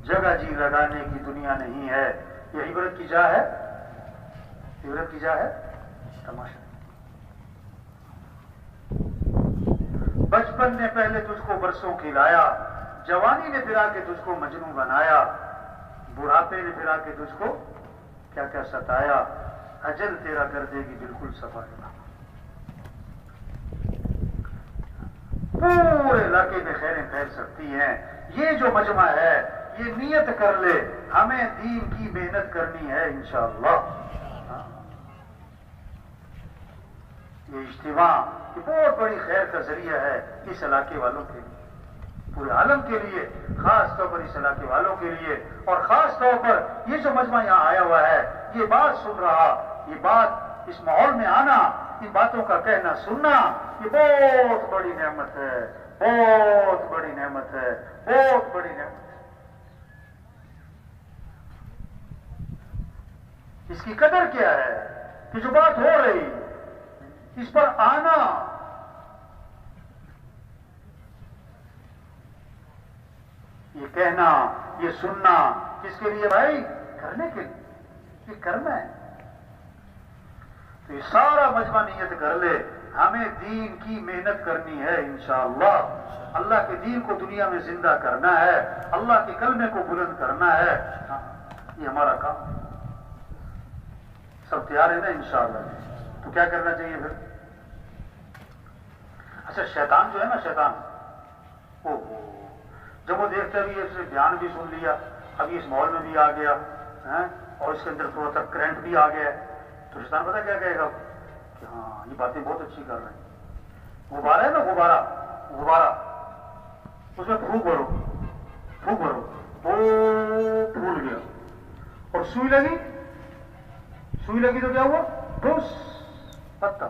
جگہ جی لگانے کی دنیا نہیں ہے. یہ عبرت کی جا ہے, عبرت کی جا ہے, تماشا. بچپن نے پہلے تجھ کو برسوں کھلایا, جوانی نے پھرا کے تجھ کو مجنوں بنایا, بڑھاپے نے پھرا کے تجھ کو کیا کیا ستایا, اجل تیرا کر دے گی بالکل صفائی. پورے علاقے میں خیریں پھیل سکتی ہیں. یہ جو مجمع ہے یہ نیت کر لے, ہمیں دین کی محنت کرنی ہے انشاءاللہ. یہ اجتماع یہ بہت بڑی خیر کا ذریعہ ہے اس علاقے والوں کے لیے, پورے عالم کے لیے, خاص طور پر اس علاقے والوں کے لیے. اور خاص طور پر یہ جو مجمع یہاں آیا ہوا ہے, یہ بات سن رہا, یہ بات اس ماحول میں آنا, ان باتوں کا کہنا سننا, یہ بہت بڑی نعمت ہے, بہت بڑی نعمت ہے, بہت بڑی نعمت ہے. اس کی قدر کیا ہے کہ جو بات ہو رہی اس پر آنا, یہ کہنا, یہ سننا, کس کے لیے بھائی؟ کرنے کے لیے, یہ کرنا ہے. تو یہ سارا مجمع نیت کر لے, ہمیں دین کی محنت کرنی ہے انشاءاللہ. اللہ کے دین کو دنیا میں زندہ کرنا ہے, اللہ کے کلمے کو بلند کرنا ہے. یہ ہمارا کام ہے. سب تیار ہے نا انشاءاللہ؟ تو کیا کرنا چاہیے پھر؟ اچھا, شیطان جو ہے نا, شیطان جب وہ دیکھتا بھی اس نے بیان بھی سن لیا, ابھی اس ماحول میں بھی آ گیا اور اس کے اندر تھوڑا سا کرنٹ بھی آ گیا, تو شیطان پتہ کیا کہے گا کہ ہاں یہ باتیں بہت اچھی کر رہے ہیں. غبارہ ہے نا, غبارہ, غبارہ, اس میں پھونک بھرو, پھونک بھرو, وہ پھول گیا. اور سوئی لگی, سوئی لگی تو کیا ہوا؟ ٹھوس, پتہ.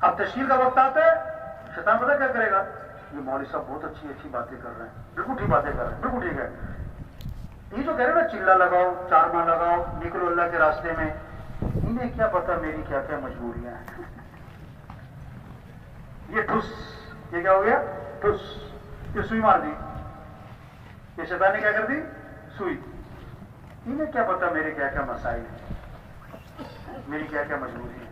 اب تشکیل کا وقت آتا ہے, شیطان پتہ کیا کرے گا؟ یہ مولوی صاحب بہت اچھی اچھی باتیں کر رہے ہیں, بالکل ٹھیک باتیں کر رہے ہیں, بالکل ٹھیک ہے. یہ جو کہہ رہے ہیں نا چلا لگاؤ, چارما لگاؤ, نکلو اللہ کے راستے میں, انہیں کیا پتا میری کیا کیا مجبوریاں ہیں. یہ ٹھس, یہ کیا ہو گیا؟ ٹھس, یہ سوئی مار دی, یہ شیطان نے کیا کر دی؟ سوئی. انہیں کیا پتا میرے کیا کیا مسائل ہیں, میری کیا کیا مجبوری ہے.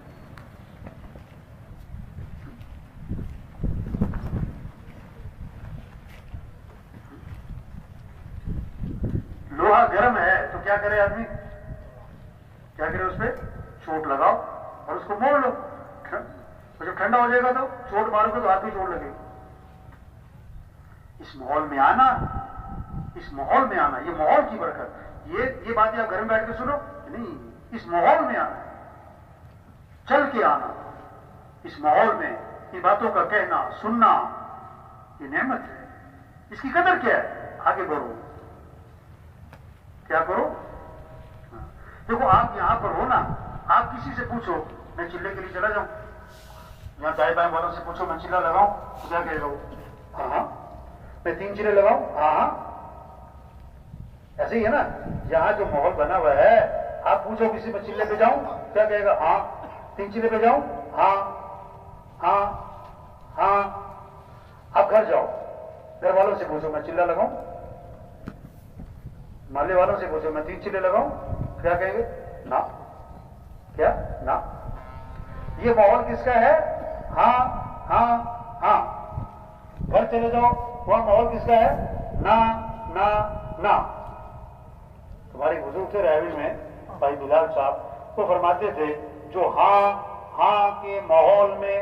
لوہا گرم ہے تو کیا کرے آدمی؟ کیا کرے؟ اس پہ چوٹ لگاؤ اور اس کو موڑ لو. اور جب ٹھنڈا ہو جائے گا تو چوٹ مارو گے تو ہاتھ بھی چوٹ لگے گی. اس ماحول میں آنا, اس ماحول میں آنا, یہ ماحول کی برکت. یہ باتیں آپ گھر میں بیٹھ کے سنو نہیں, اس ماحول میں آنا, چل کے آنا, اس ماحول میں ان باتوں کا کہنا سننا, یہ نعمت ہے. اس کی قدر کیا ہے؟ آگے بڑھو, کیا کرو؟ دیکھو آپ یہاں پر ہو نا, آپ کسی سے پوچھو میں چلے کے لیے چلا جاؤں, یہاں دائیں بائیں والوں سے پوچھو میں چلا لگاؤں, تو کیا کہے گا وہ؟ ہاں ہاں. میں 3 چلے لگاؤں؟ ہاں ہاں. ایسے ہی ہے نا, یہاں جو ماحول بنا ہوا ہے, آپ پوچھو کسی میں چلے پہ جاؤں, کیا کہے گا؟ ہاں. 3 چلے پہ جاؤں؟ ہاں ہاں ہاں. اب گھر جاؤ, گھر والوں سے پوچھو میں چلا لگاؤں, محلے والوں سے پوچھو میں 3 چلے لگاؤں, کیا کہیں گے؟ نا. کیا؟ نا. یہ ماحول کس کا ہے؟ ہاں ہاں ہاں. گھر چلے جاؤ, وہاں ماحول کس کا ہے؟ نا نا نا. تمہاری بزرگ تھے رہوی میں بھائی بلال صاحب, وہ فرماتے تھے جو ہاں ہاں کے ماحول میں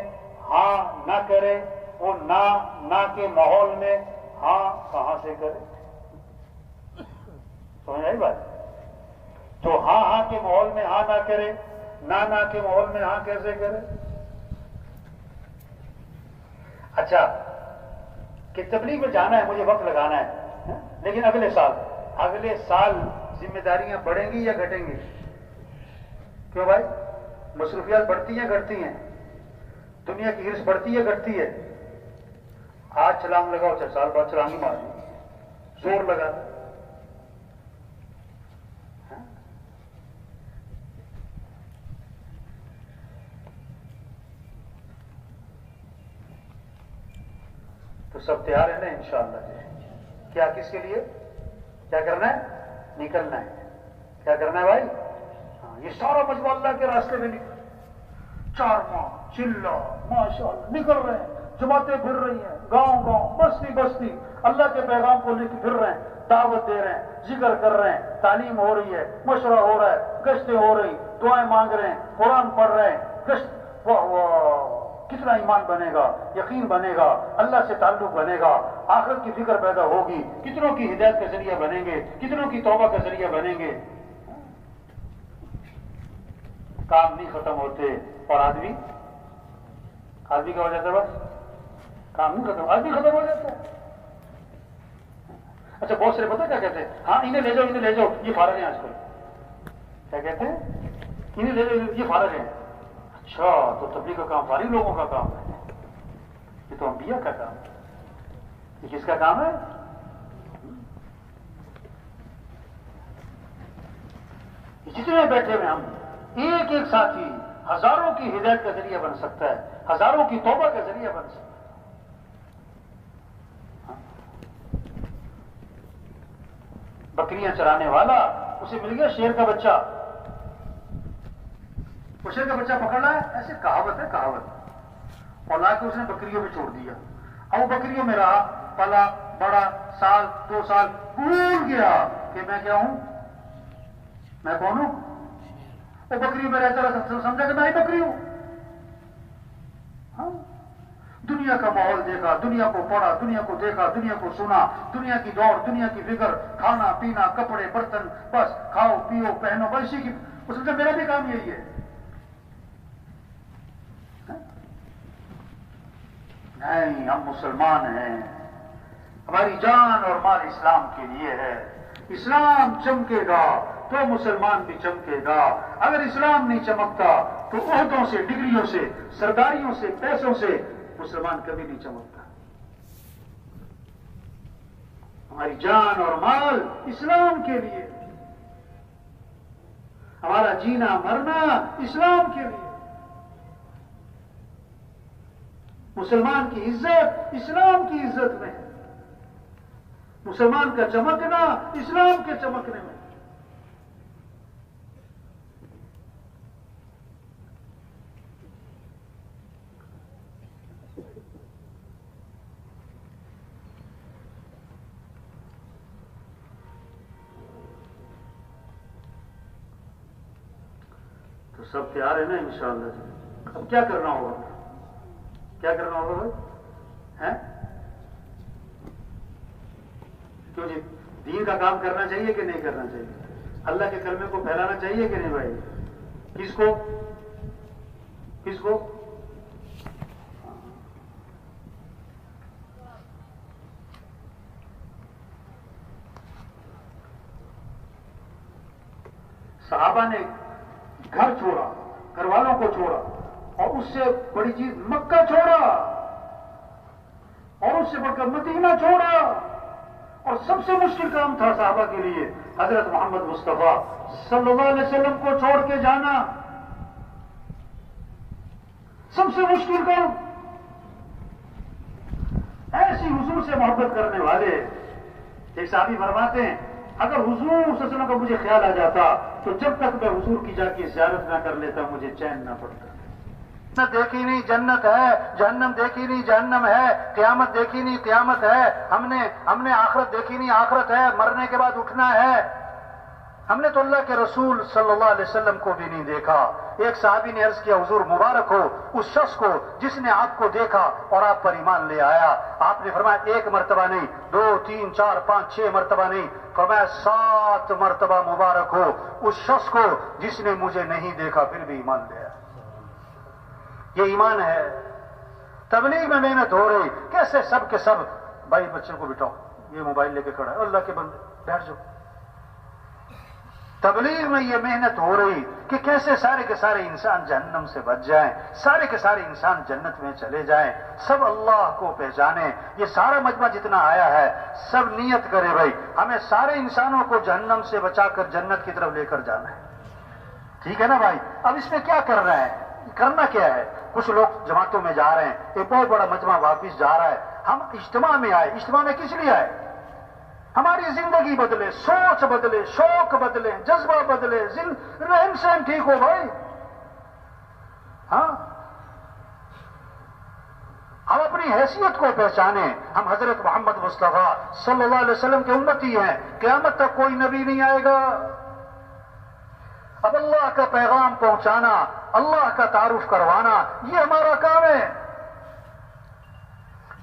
ہاں نہ کرے, وہ نہ کے ماحول میں ہاں کہاں سے کرے. سمجھ آئی بات؟ جو ہاں ہاں کے ماحول میں ہاں نہ کرے, نہ کے ماحول میں ہاں کیسے کرے. اچھا کہ تبلیغ میں جانا ہے, مجھے وقت لگانا ہے, لیکن اگلے سال ذمہ داریاں بڑھیں گی یا گھٹیں گی؟ کیوں بھائی؟ مصروفیات بڑھتی ہیں گھٹتی ہیں؟ دنیا کی ہرس بڑھتی ہے گھٹتی ہے؟ آج چھلانگ لگاؤ 4 سال بعد چھلانگ ہی مارنی, زور لگا. تو سب تیار ہے نا انشاءاللہ جی؟ کیا کس کے لیے؟ کیا کرنا ہے؟ نکلنا ہے. کیا کرنا ہے بھائی؟ یہ سارا مجموعہ اللہ کے راستے میں نکل 4 ماہ چلا ماشاء اللہ نکل رہے ہیں, جماعتیں پھر رہی ہیں, گاؤں گاؤں بستی بستی اللہ کے پیغام کو لے کے پھر رہے ہیں, دعوت دے رہے ہیں, ذکر کر رہے ہیں, تعلیم ہو رہی ہے, مشورہ ہو رہا ہے, گشتیں ہو رہی, دعائیں مانگ رہے ہیں, قرآن پڑھ رہے ہیں, گشت. واہ واہ, کتنا ایمان بنے گا, یقین بنے گا, اللہ سے تعلق بنے گا, آخرت کی فکر پیدا ہوگی, کتنوں کی ہدایت کا ذریعہ بنیں گے, کتنوں کی توبہ کا ذریعہ بنیں گے. کام نہیں ختم ہوتے اور آدمی کیا ہو جاتا ہے, بس کام نہیں ختم, آدمی ختم ہو جاتا ہے. اچھا بہت سارے پتہ کیا کہتے ہیں, ہاں انہیں لے جاؤ یہ فارغ ہیں آج کل. کیا کہتے ہیں؟ انہیں لے جاؤ یہ فارغ ہیں. اچھا تو تبلیغ کا کام فارغ لوگوں کا کام ہے, یہ تو انبیاء کا کام ہے. یہ کس کا کام ہے؟ جتنے بیٹھے ہوئے ہم, ایک ایک ساتھی ہزاروں کی ہدایت کا ذریعہ بن سکتا ہے, ہزاروں کی توبہ کا ذریعہ بن سکتا ہے. بکریاں چرانے والا, اسے مل گیا شیر کا بچہ, وہ شیر کا بچہ پکڑنا ہے, ایسے کہاوت ہے کہاوت, اور لا کے اس نے بکریوں میں چھوڑ دیا. اب وہ بکریوں میں رہا, پلا بڑا, سال 2 سال, بھول گیا کہ میں کیا ہوں, میں کون ہوں. وہ بکریوں میں رہتا رہا, سمجھا کہ میں ہی بکری ہوں. ہاں, دنیا کا ماحول دیکھا, دنیا کو پڑھا, دنیا کو دیکھا, دنیا کو سنا, دنیا کی دوڑ, دنیا کی فکر, کھانا پینا, کپڑے برتن, بس کھاؤ پیو پہنو, بس اسی کی. وہ سمجھا میرا بھی کام یہی ہے. نہیں, ہم مسلمان ہیں, ہماری جان اور مال اسلام کے لیے ہے. اسلام چمکے گا تو مسلمان بھی چمکے گا. اگر اسلام نہیں چمکتا تو عہدوں سے, ڈگریوں سے, سرداریوں سے, پیسوں سے مسلمان کبھی نہیں چمکتا. ہماری جان اور مال اسلام کے لیے, ہمارا جینا مرنا اسلام کے لیے. مسلمان کی عزت اسلام کی عزت میں ہے, مسلمان کا چمکنا اسلام کے چمکنے میں. تو سب تیار ہے نا انشاءاللہ جی. اب کیا کرنا ہوگا, کیا کرنا ہوگا بھائی, ہیں کیوں جی, دین کا کام کرنا چاہیے کہ نہیں کرنا چاہیے, اللہ کے کلمے کو پھیلانا چاہیے کہ نہیں بھائی. کس کو کس کو صحابہ نے گھر چھوڑا, گھر والوں کو چھوڑا, اور اس سے بڑی چیز مکہ چھوڑا, اور اس سے بڑھ کر مدینہ چھوڑا, اور سب سے مشکل کام تھا صحابہ کے لیے حضرت محمد مصطفیٰ صلی اللہ علیہ وسلم کو چھوڑ کے جانا. سب سے مشکل کام. ایسی حضور سے محبت کرنے والے, ایک صحابی فرماتے ہیں اگر حضور صلی اللہ علیہ وسلم کا مجھے خیال آ جاتا تو جب تک میں حضور کی جا کے زیارت نہ کر لیتا مجھے چین نہ پڑتا. جنت دیکھی نہیں جنت ہے, جہنم دیکھی نہیں جہنم ہے, قیامت دیکھی نہیں قیامت ہے, ہم نے آخرت دیکھی نہیں آخرت ہے, مرنے کے بعد اٹھنا ہے. ہم نے تو اللہ کے رسول صلی اللہ علیہ وسلم کو بھی نہیں دیکھا. ایک صحابی نے عرض کیا حضور مبارک ہو اس شخص کو جس نے آپ کو دیکھا اور آپ پر ایمان لے آیا. آپ نے فرمایا 1 مرتبہ نہیں, 2 3 4 5 6 مرتبہ نہیں, فرمایا 7 مرتبہ مبارک ہو اس شخص کو جس نے مجھے نہیں دیکھا پھر بھی ایمان لے آیا. یہ ایمان ہے. تبلیغ میں محنت ہو رہی, کیسے سب کے سب بھائی بچے کو بٹھاؤ, یہ موبائل لے کے کھڑا ہے, اللہ کے بندے بیٹھ جاؤ. تبلیغ میں یہ محنت ہو رہی کہ کیسے سارے کے سارے انسان جہنم سے بچ جائیں, سارے کے سارے انسان جنت میں چلے جائیں, سب اللہ کو پہچانیں. یہ سارا مجمع جتنا آیا ہے سب نیت کرے بھائی ہمیں سارے انسانوں کو جہنم سے بچا کر جنت کی طرف لے کر جانا ہے. ٹھیک ہے نا بھائی. اب اس میں کیا کر رہے ہیں, کرنا کیا ہے. کچھ لوگ جماعتوں میں جا رہے ہیں, ایک بہت بڑا مجمع واپس جا رہا ہے. ہم اجتماع میں آئے, اجتماع میں کس لیے آئے, ہماری زندگی بدلے، سوچ بدلے، شوق بدلے، جذبہ بدلے، رہن سہن ٹھیک ہو بھائی. ہاں، ہم اپنی حیثیت کو پہچانیں. ہم حضرت محمد مصطفیٰ صلی اللہ علیہ وسلم کے امتی ہیں. قیامت تک کوئی نبی نہیں آئے گا. اب اللہ کا پیغام پہنچانا، اللہ کا تعارف کروانا، یہ ہمارا کام ہے.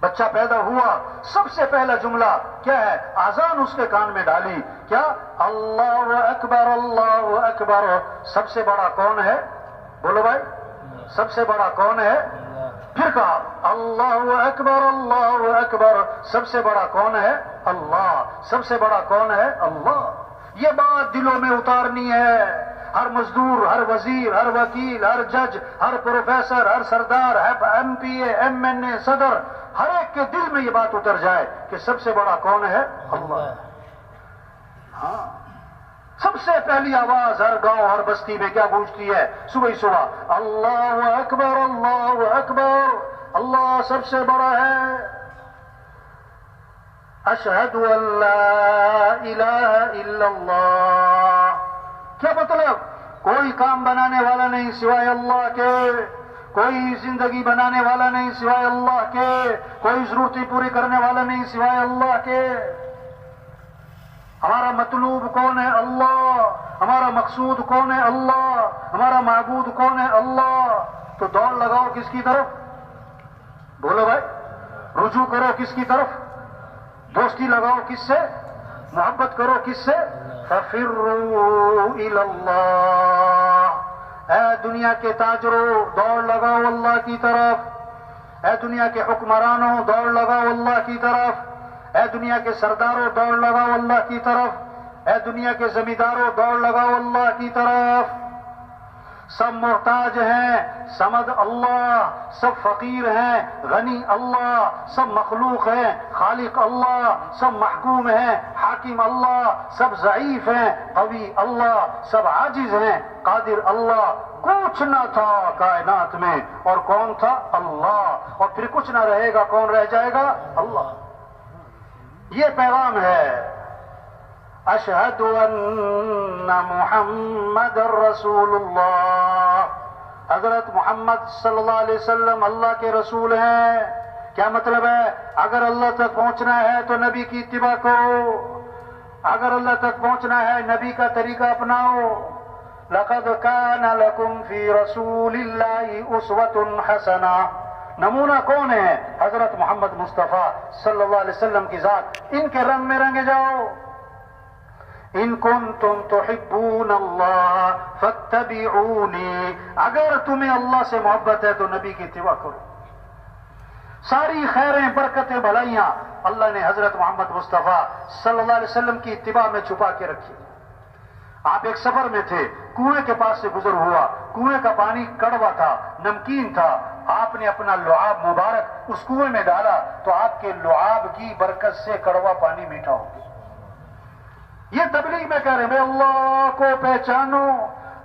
بچہ پیدا ہوا، سب سے پہلا جملہ کیا ہے؟ اذان اس کے کان میں ڈالی. کیا؟ اللہ اکبر، اللہ اکبر. سب سے بڑا کون ہے؟ بولو بھائی، سب سے بڑا کون ہے؟ پھر کہا اللہ اکبر، اللہ اکبر. سب سے بڑا کون ہے؟ اللہ. سب سے بڑا کون ہے؟ اللہ. یہ بات دلوں میں اتارنی ہے. ہر مزدور، ہر وزیر، ہر وکیل، ہر جج، ہر پروفیسر، ہر سردار، ایم پی اے، ایم این اے، صدر، ہر ایک کے دل میں یہ بات اتر جائے کہ سب سے بڑا کون ہے؟ اللہ. ہاں، سب سے پہلی آواز ہر گاؤں، ہر بستی میں کیا گونجتی ہے صبح ہی صبح؟ اللہ اکبر، اللہ اکبر. اللہ سب سے بڑا ہے. اشہد ان لا الہ الا اللہ. کیا مطلب؟ کوئی کام بنانے والا نہیں سوائے اللہ کے، کوئی زندگی بنانے والا نہیں سوائے اللہ کے، کوئی ضرورتیں پوری کرنے والا نہیں سوائے اللہ کے. ہمارا مطلوب کون ہے؟ اللہ. ہمارا مقصود کون ہے؟ اللہ. ہمارا معبود کون ہے؟ اللہ. تو دوڑ لگاؤ کس کی طرف؟ بولو بھائی، رجوع کرو کس کی طرف؟ دوستی لگاؤ کس سے؟ محبت کرو کس سے؟ فَفِرُّوا إِلَى اللَّهِ. اے دنیا کے تاجروں، دوڑ لگاؤ اللہ کی طرف. اے دنیا کے حکمرانوں، دوڑ لگاؤ اللہ کی طرف. اے دنیا کے سرداروں، دوڑ لگاؤ اللہ کی طرف. اے دنیا کے زمینداروں، دوڑ لگاؤ اللہ کی طرف. سب محتاج ہیں، سمد اللہ. سب فقیر ہیں، غنی اللہ. سب مخلوق ہیں، خالق اللہ. سب محکوم ہیں، حاکم اللہ. سب ضعیف ہیں، قوی اللہ. سب عاجز ہیں، قادر اللہ. کچھ نہ تھا کائنات میں، اور کون تھا؟ اللہ. اور پھر کچھ نہ رہے گا، کون رہ جائے گا؟ اللہ. یہ پیغام ہے. اشہد ان محمد رسول اللہ. حضرت محمد صلی اللہ علیہ وسلم اللہ کے رسول ہیں. کیا مطلب ہے؟ اگر اللہ تک پہنچنا ہے تو نبی کی اتباع کرو. اگر اللہ تک پہنچنا ہے نبی کا طریقہ اپناؤ. لقد کان لکم فی رسول اللہ اسوۃ حسنہ. نمونہ کون ہے؟ حضرت محمد مصطفیٰ صلی اللہ علیہ وسلم کی ذات. ان کے رنگ میں رنگے جاؤ. ان کنتم تحبون اللہ فاتبعونی. اگر تمہیں اللہ سے محبت ہے تو نبی کی اتباع کرو. ساری خیریں، برکتیں، بھلائیاں اللہ نے حضرت محمد مصطفیٰ صلی اللہ علیہ وسلم کی اتباع میں چھپا کے رکھی. آپ ایک سفر میں تھے، کنویں کے پاس سے گزر ہوا. کنویں کا پانی کڑوا تھا، نمکین تھا. آپ نے اپنا لعاب مبارک اس کنویں میں ڈالا تو آپ کے لعاب کی برکت سے کڑوا پانی میٹھا ہو گیا. یہ تبلیغ میں کہہ رہے ہیں میں اللہ کو پہچانو،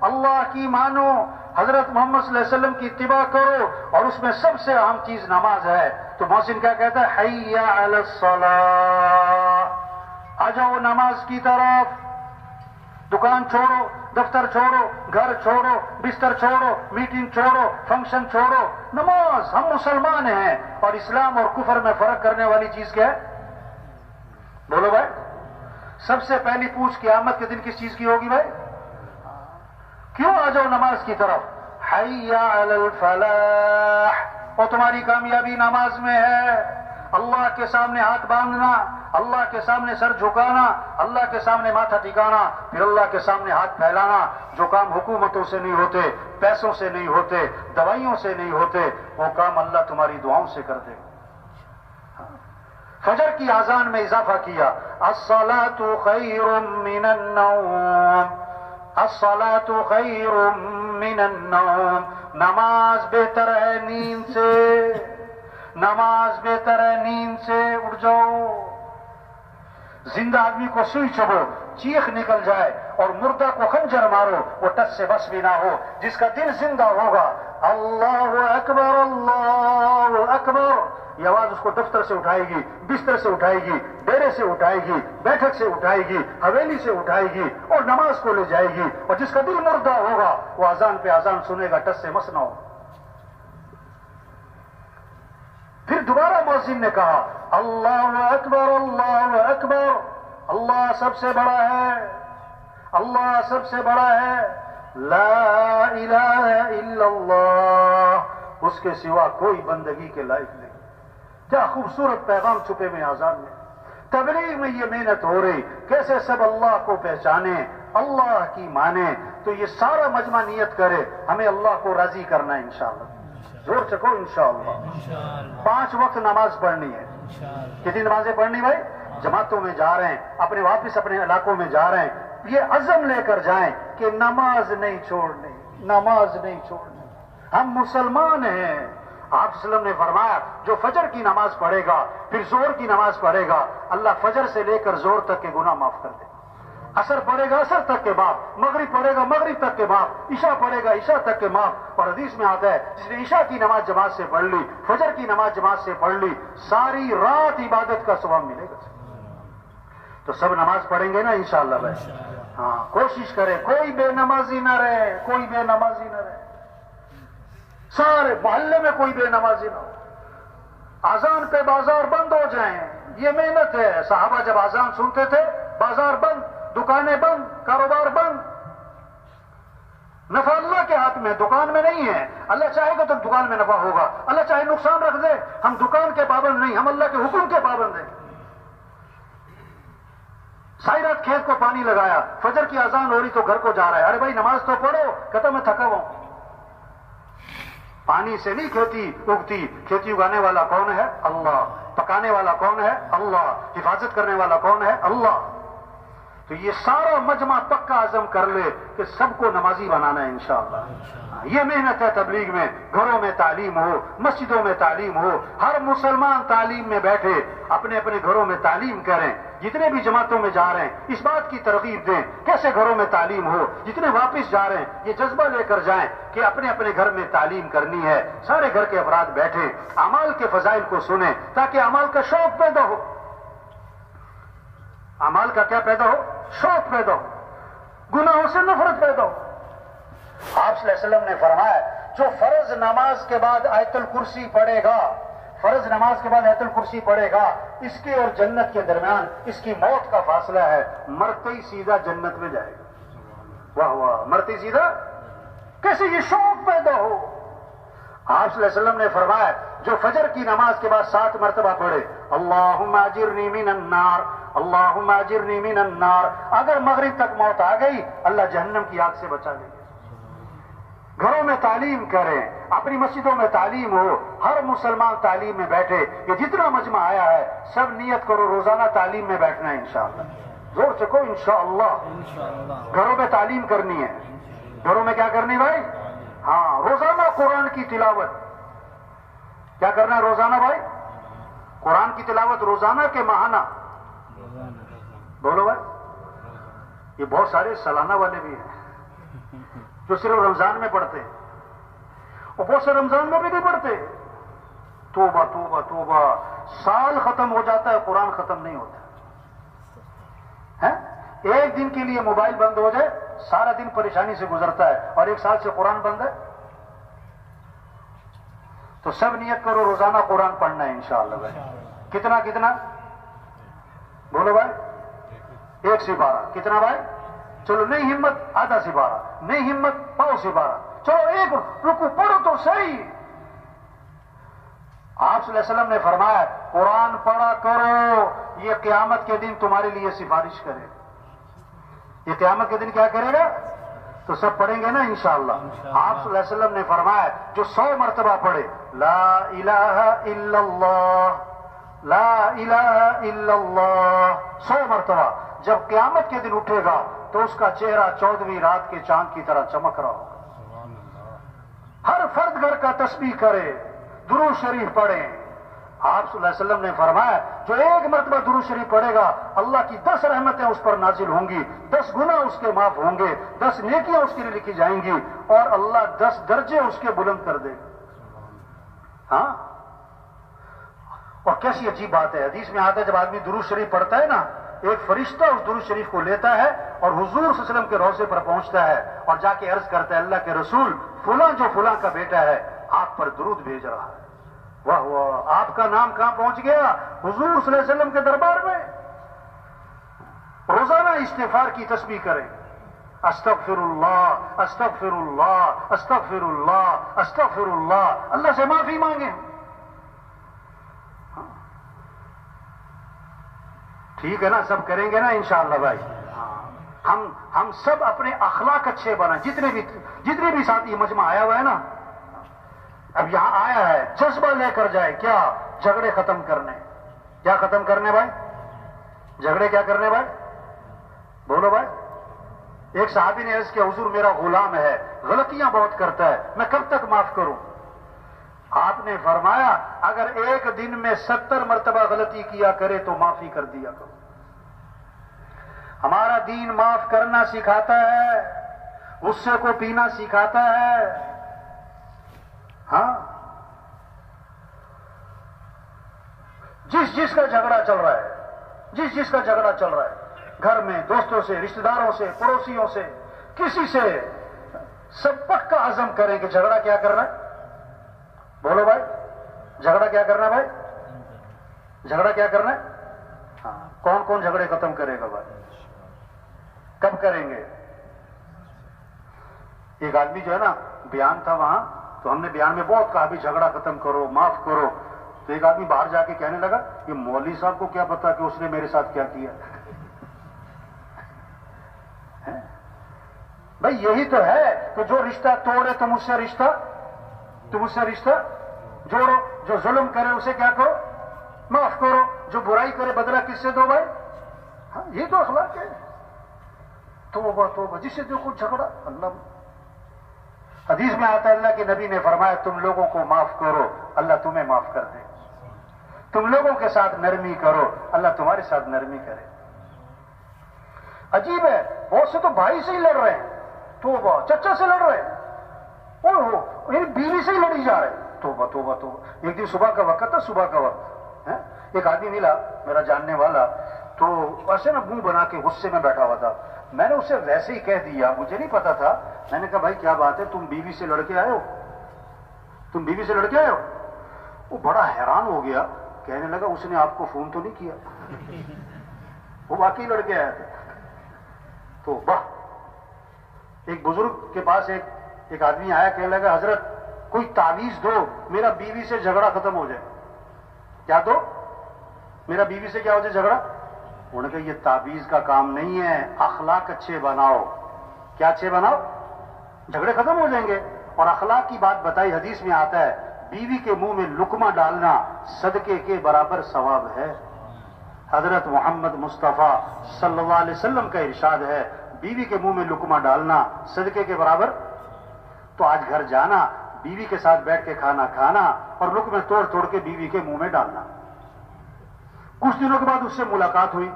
اللہ کی مانو، حضرت محمد صلی اللہ علیہ وسلم کی اتباع کرو. اور اس میں سب سے اہم چیز نماز ہے. تو محسن کیا کہتا ہے؟ حی علی الصلاۃ. آ جاؤ نماز کی طرف. دکان چھوڑو، دفتر چھوڑو، گھر چھوڑو، بستر چھوڑو، میٹنگ چھوڑو، فنکشن چھوڑو. نماز. ہم مسلمان ہیں. اور اسلام اور کفر میں فرق کرنے والی چیز کیا ہے؟ بولو بھائی. سب سے پہلی پوچھ قیامت کے دن کس چیز کی ہوگی بھائی؟ کیوں آ جاؤ نماز کی طرف؟ حی علی الفلاح. اور تمہاری کامیابی نماز میں ہے. اللہ کے سامنے ہاتھ باندھنا، اللہ کے سامنے سر جھکانا، اللہ کے سامنے ماتھا ٹکانا، پھر اللہ کے سامنے ہاتھ پھیلانا. جو کام حکومتوں سے نہیں ہوتے، پیسوں سے نہیں ہوتے، دوائیوں سے نہیں ہوتے، وہ کام اللہ تمہاری دعاؤں سے کر دے. فجر کی اذان میں اضافہ کیا. الصلاۃ خیر من النوم. الصلاۃ خیر من النوم. نماز بہتر ہے نیند سے. نماز بہتر ہے نیند سے. اٹھ جاؤ. زندہ آدمی کو سوئی چبھو، چیخ نکل جائے، اور مردہ کو خنجر مارو، وہ ٹس سے بس بھی نہ ہو. جس کا دل زندہ ہوگا اللہ اکبر، اللہ اکبر. یہ آواز اس کو دفتر سے اٹھائے گی، بستر سے اٹھائے گی، ڈیرے سے اٹھائے گی، بیٹھک سے اٹھائے گی، حویلی سے اٹھائے گی اور نماز کو لے جائے گی. اور جس کا دل مردہ ہوگا وہ اذان پہ اذان سنے گا، ٹس سے مس نہ ہو. پھر دوبارہ مؤذن نے کہا اللہ اکبر اللہ اکبر، اللہ سب سے بڑا ہے، اللہ سب سے بڑا ہے، لا الہ الا اللہ، اس کے سوا کوئی بندگی کے لائق نہیں. کیا خوبصورت پیغام چھپے میں آزان میں. تبلیغ میں یہ محنت ہو رہی کیسے سب اللہ کو پہچانے، اللہ کی مانے. تو یہ سارا مجمع نیت کرے ہمیں اللہ کو راضی کرنا ہے انشاءاللہ. زور چکو انشاءاللہ. 5 وقت نماز پڑھنی ہے. کتنی نمازیں پڑھنی بھائی؟ جماعتوں میں جا رہے ہیں، اپنے واپس اپنے علاقوں میں جا رہے ہیں، یہ عزم لے کر جائیں کہ نماز نہیں چھوڑنی، نماز نہیں چھوڑنی. ہم مسلمان ہیں. آپ صلی اللہ علیہ وسلم نے فرمایا جو فجر کی نماز پڑھے گا پھر زور کی نماز پڑھے گا، اللہ فجر سے لے کر زور تک کے گناہ معاف کر دے. عصر پڑھے گا عصر تک کے معاف، مغرب پڑھے گا مغرب تک کے معاف، عشاء پڑھے گا عشاء تک کے معاف. اور حدیث میں آتا ہے جس نے عشاء کی نماز جماعت سے پڑھ لی، فجر کی نماز جماعت سے پڑھ لی، ساری رات عبادت کا ثواب ملے گا. تو سب نماز پڑھیں گے نا انشاءاللہ بھائی. ہاں کوشش کریں کوئی بے نمازی نہ رہے، کوئی بے نمازی نہ رہے. سارے محلے میں کوئی بے نمازی نہ ہو. اذان پہ بازار بند ہو جائیں، یہ محنت ہے. صحابہ جب اذان سنتے تھے بازار بند، دکانیں بند، کاروبار بند. نفع اللہ کے ہاتھ میں، دکان میں نہیں ہے. اللہ چاہے گا تو دکان میں نفع ہوگا، اللہ چاہے نقصان رکھ دے. ہم دکان کے پابند نہیں، ہم اللہ کے حکم کے پابند ہیں. ساری رات کھیت کو پانی لگایا، فجر کی اذان ہو رہی تو گھر کو جا رہا ہے، ارے بھائی نماز تو پڑھو. کہتا میں تھکا ہوا ہوں. پانی سے نہیں کھیتی اگتی، کھیتی اگانے والا کون ہے؟ اللہ. پکانے والا کون ہے؟ اللہ. حفاظت کرنے والا کون ہے؟ اللہ. تو یہ سارا مجمع پکا عزم کر لے کہ سب کو نمازی بنانا ہے انشاءاللہ. یہ محنت ہے تبلیغ میں. گھروں میں تعلیم ہو، مسجدوں میں تعلیم ہو، ہر مسلمان تعلیم میں بیٹھے، اپنے اپنے گھروں میں تعلیم کریں. جتنے بھی جماعتوں میں جا رہے ہیں اس بات کی ترغیب دیں کیسے گھروں میں تعلیم ہو. جتنے واپس جا رہے ہیں یہ جذبہ لے کر جائیں کہ اپنے اپنے گھر میں تعلیم کرنی ہے. سارے گھر کے افراد بیٹھیں، اعمال کے فضائل کو سنیں تاکہ اعمال کا شوق پیدا ہو. اعمال کا کیا پیدا ہو؟ شوق پیدا ہو، گناہوں سے نفرت پیدا ہو. آپ صلی اللہ علیہ وسلم نے فرمایا جو فرض نماز کے بعد آیت الکرسی پڑھے گا، فرض نماز کے بعد آیت الکرسی پڑھے گا، اس کے اور جنت کے درمیان اس کی موت کا فاصلہ ہے، مرتے ہی سیدھا جنت میں جائے گا. واہ واہ، مرتے سیدھا کیسے یہ شوق پیدا ہو. آپ صلی اللہ علیہ وسلم نے فرمایا جو فجر کی نماز کے بعد 7 مرتبہ پڑھے اللہم اجرنی من النار، اللہم اجرنی من النار، اگر مغرب تک موت آ گئی اللہ جہنم کی آگ سے بچا لے گا. گھروں میں تعلیم کریں، اپنی مسجدوں میں تعلیم ہو، ہر مسلمان تعلیم میں بیٹھے. یہ جتنا مجمع آیا ہے سب نیت کرو روزانہ تعلیم میں بیٹھنا ہے انشاءاللہ. زور سے کہو انشاءاللہ. گھروں میں تعلیم کرنی ہے. گھروں میں کیا کرنی بھائی؟ ہاں روزانہ قرآن کی تلاوت. کیا کرنا ہے روزانہ بھائی؟ قرآن کی تلاوت روزانہ کے ماہانہ؟ بولو بھائی. یہ بہت سارے سالانہ والے بھی ہیں جو صرف رمضان میں پڑھتے ہیں، اور بہت سے رمضان میں بھی نہیں پڑھتے. توبہ توبہ توبہ، سال ختم ہو جاتا ہے قرآن ختم نہیں ہوتا ہے. ایک دن کے لیے موبائل بند ہو جائے سارا دن پریشانی سے گزرتا ہے، اور 1 سال سے قرآن بند ہے. تو سب نیت کرو روزانہ قرآن پڑھنا ہے انشاءاللہ بھائی. کتنا کتنا بولو بھائی؟ 1 سپارہ. کتنا بھائی؟ چلو نہیں ہمت آدھا سپارہ، نہیں ہمت پاؤ سپارہ، چلو 1 رکو پڑھو تو صحیح. آپ صلی اللہ علیہ وسلم نے فرمایا قرآن پڑھا کرو، یہ قیامت کے دن تمہارے لیے سفارش کرے. یہ قیامت کے دن کیا کرے گا؟ تو سب پڑھیں گے نا انشاءاللہ. آپ صلی اللہ علیہ وسلم نے فرمایا جو 100 مرتبہ پڑھے لا الہ الا اللہ، لا الہ الا اللہ 100 مرتبہ، جب قیامت کے دن اٹھے گا تو اس کا چہرہ 14ویں رات کے چاند کی طرح چمک رہا ہوگا. ہر فرد گھر کا تسبیح کرے، درود شریف پڑھیں. آپ صلی اللہ علیہ وسلم نے فرمایا جو 1 مرتبہ درود شریف پڑھے گا اللہ کی 10 رحمتیں اس پر نازل ہوں گی، 10 گناہ اس کے معاف ہوں گے، 10 نیکیاں اس کے لیے لکھی جائیں گی، اور اللہ 10 درجے اس کے بلند کر دے گا. ہاں اور کیسی عجیب بات ہے، حدیث میں آتا ہے جب آدمی درود شریف پڑھتا ہے نا، ایک فرشتہ اس درود شریف کو لیتا ہے اور حضور صلی اللہ علیہ وسلم کے روضے پر پہنچتا ہے اور جا کے عرض کرتا ہے اللہ کے رسول فلاں جو فلاں کا بیٹا ہے آپ پر درود بھیج رہا ہے۔ واہ واہ، آپ کا نام کہاں پہنچ گیا؟ حضور صلی اللہ علیہ وسلم کے دربار میں۔ روزانہ استغفار کی تسبیح کریں، استغفر اللہ استغفر اللہ استغفر اللہ استغفر اللہ، اللہ سے معافی مانگیں۔ ٹھیک ہے نا، سب کریں گے نا انشاءاللہ بھائی؟ ہم سب اپنے اخلاق اچھے بنائیں، جتنے بھی ساتھی مجمع آیا ہوا ہے نا، اب یہاں آیا ہے جذبہ لے کر جائے، کیا جھگڑے ختم کرنے۔ کیا ختم کرنے بھائی؟ جھگڑے کیا کرنے بھائی؟ بولو بھائی۔ ایک صحابی نے عرض کیا حضور میرا غلام ہے، غلطیاں بہت کرتا ہے، میں کب تک معاف کروں؟ آپ نے فرمایا اگر ایک دن میں 70 مرتبہ غلطی کیا کرے تو معافی کر دیا کرو۔ ہمارا دین معاف کرنا سکھاتا ہے، غصے کو پینا سکھاتا ہے۔ ہاں، جس کا جھگڑا چل رہا ہے، جس کا جھگڑا چل رہا ہے، گھر میں دوستوں سے، رشتہ داروں سے، پڑوسیوں سے، کسی سے، سب پکا عزم کریں کہ جھگڑا کیا کرنا ہے۔ بولو بھائی، جھگڑا کیا کرنا ہے بھائی؟ جھگڑا کیا کرنا ہے؟ ہاں، کون کون جھگڑے ختم کرے گا بھائی؟ کب کریں گے؟ ایک آدمی جو ہے نا، بیان تھا وہاں، تو ہم نے بیان میں بہت کہا بھی جھگڑا ختم کرو، معاف کرو۔ تو ایک آدمی باہر جا کے کہنے لگا کہ مولوی صاحب کو کیا پتا کہ اس نے میرے ساتھ کیا کیا۔ بھائی یہی تو ہے کہ جو رشتہ توڑے تم اس سے رشتہ جوڑو، جو ظلم کرے اسے کیا کرو؟ معاف کرو، جو برائی کرے بدلہ کس سے دو بھائی؟ ہاں، یہ تو اخلاق ہے۔ توبہ توبہ، جس سے دیکھو جھگڑا۔ اللہ حدیث میں آتا ہے اللہ کے نبی نے فرمایا تم لوگوں کو معاف کرو اللہ تمہیں معاف کر دے، تم لوگوں کے ساتھ نرمی کرو اللہ تمہارے ساتھ نرمی کرے۔ عجیب ہے، بہت سے تو بھائی سے ہی لڑ رہے ہیں، توبہ، چچا سے لڑ رہے ہیں، بیوی سے ہی لڑی جا رہے ہیں۔ توبہ توبہ توبہ۔ ایک دن صبح کا وقت تھا، صبح کا وقت، ایک آدمی ملا میرا جاننے والا، تو ایسے نا منہ بنا کے غصے میں بیٹھا ہوا تھا۔ میں نے اسے ویسے ہی کہہ دیا، مجھے نہیں پتا تھا، میں نے کہا بھائی کیا بات ہے، تم بیوی سے لڑ کے آئے ہو؟ تم بیوی سے لڑ کے آئے ہو؟ وہ بڑا حیران ہو گیا، کہنے لگا اس نے آپ کو فون تو نہیں کیا؟ وہ واقعی لڑ کے آیا تھا۔ تو واہ، ایک بزرگ کے پاس ایک آدمی آیا، کہنے لگا حضرت کوئی تعویذ دو میرا بیوی سے جھگڑا ختم ہو جائے۔ کیا دو؟ میرا بیوی سے کیا ہو جائے جھگڑا؟ انہوں نے کہا یہ تعویذ کا کام نہیں ہے، اخلاق اچھے بناؤ۔ کیا اچھے بناؤ؟ جھگڑے ختم ہو جائیں گے۔ اور اخلاق کی بات بتائی، حدیث میں آتا ہے بیوی کے منہ میں لقمہ ڈالنا صدقے کے برابر ثواب ہے۔ حضرت محمد مصطفیٰ صلی اللہ علیہ وسلم کا ارشاد ہے بیوی کے منہ میں لقمہ ڈالنا صدقے کے برابر۔ تو آج گھر جانا، بیوی کے ساتھ بیٹھ کے کھانا کھانا اور لقمے توڑ توڑ کے بیوی کے منہ میں ڈالنا۔ کچھ دنوں کے بعد اس سے ملاقات ہوئی،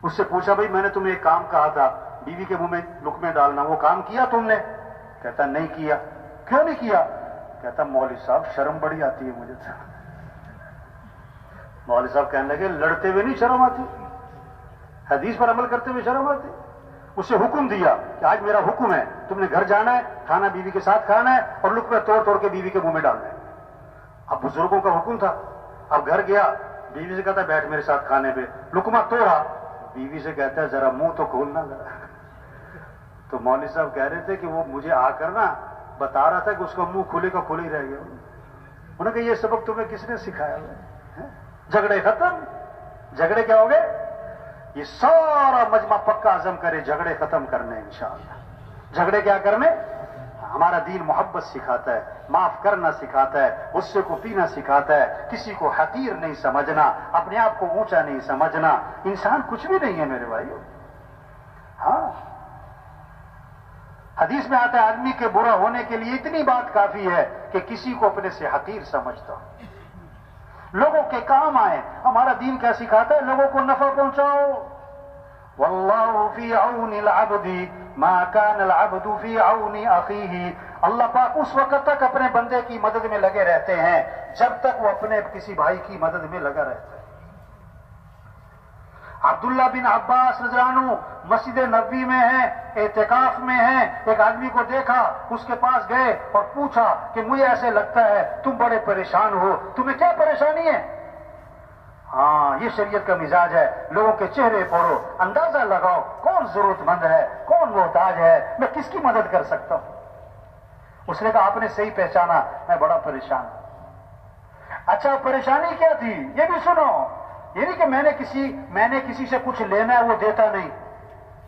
اس سے پوچھا بھائی میں نے تمہیں ایک کام کہا تھا بیوی کے منہ میں لقمے ڈالنا، وہ کام کیا تم نے؟ کہتا نہیں کیا۔ کیوں نہیں کیا؟ کہتا مولوی صاحب شرم بڑی آتی ہے مجھے۔ مولوی صاحب کہنے لگے لڑتے ہوئے نہیں شرم آتی، حدیث پر عمل کرتے ہوئے شرم آتی۔ اسے حکم دیا کہ آج میرا حکم ہے، تم نے گھر جانا ہے، کھانا بیوی کے ساتھ کھانا ہے اور لقمے توڑ توڑ کے بیوی کے منہ میں ڈالنا ہے۔ اب بزرگوں کا حکم تھا، اب گھر گیا، بیوی سے کہتا بیٹھ میرے ساتھ کھانے پہ، لقمہ توڑا، بیوی سے کہتا ہے ذرا منہ تو کھولنا ذرا۔ تو مولوی صاحب کہہ رہے تھے کہ وہ مجھے آ کر نا بتا رہا تھا کہ اس کا منہ کھلے کا کھلے ہی رہ گیا۔ انہوں نے کہا یہ سبق تمہیں کس نے سکھایا ہے؟ جھگڑے ختم۔ جھگڑے کیا ہو گئے؟ یہ سارا مجمع پکا عزم کرے جھگڑے ختم کرنے انشاءاللہ۔ جھگڑے کیا کرنے؟ ہمارا دین محبت سکھاتا ہے، معاف کرنا سکھاتا ہے، غصے کو پینا سکھاتا ہے، کسی کو حقیر نہیں سمجھنا، اپنے آپ کو اونچا نہیں سمجھنا۔ انسان کچھ بھی نہیں ہے میرے بھائیو۔ ہاں، حدیث میں آتا ہے آدمی کے برا ہونے کے لیے اتنی بات کافی ہے کہ کسی کو اپنے سے حقیر سمجھتا، لوگوں کے کام آئے۔ ہمارا دین کیا سکھاتا ہے؟ لوگوں کو نفع پہنچاؤ۔ واللہ فی عون العبد ما کان العبد فی عون اخیہ۔ اللہ پاک اس وقت تک اپنے بندے کی مدد میں لگے رہتے ہیں جب تک وہ اپنے کسی بھائی کی مدد میں لگا رہتا ہے. عبداللہ بن عباس رضی اللہ عنہ مسجد نبوی میں ہیں، اعتکاف میں ہیں. ایک آدمی کو دیکھا، اس کے پاس گئے اور پوچھا کہ مجھے ایسے لگتا ہے تم بڑے پریشان ہو، تمہیں کیا پریشانی ہے؟ ہاں، یہ شریعت کا مزاج ہے. لوگوں کے چہرے پڑھو، اندازہ لگاؤ کون ضرورت مند ہے، کون محتاج ہے، میں کس کی مدد کر سکتا ہوں. اس نے کہا آپ نے صحیح پہچانا، میں بڑا پریشان ہوں. اچھا پریشانی کیا تھی یہ بھی سنو. یہ نہیں کہ میں نے کسی سے کچھ لینا ہے وہ دیتا نہیں،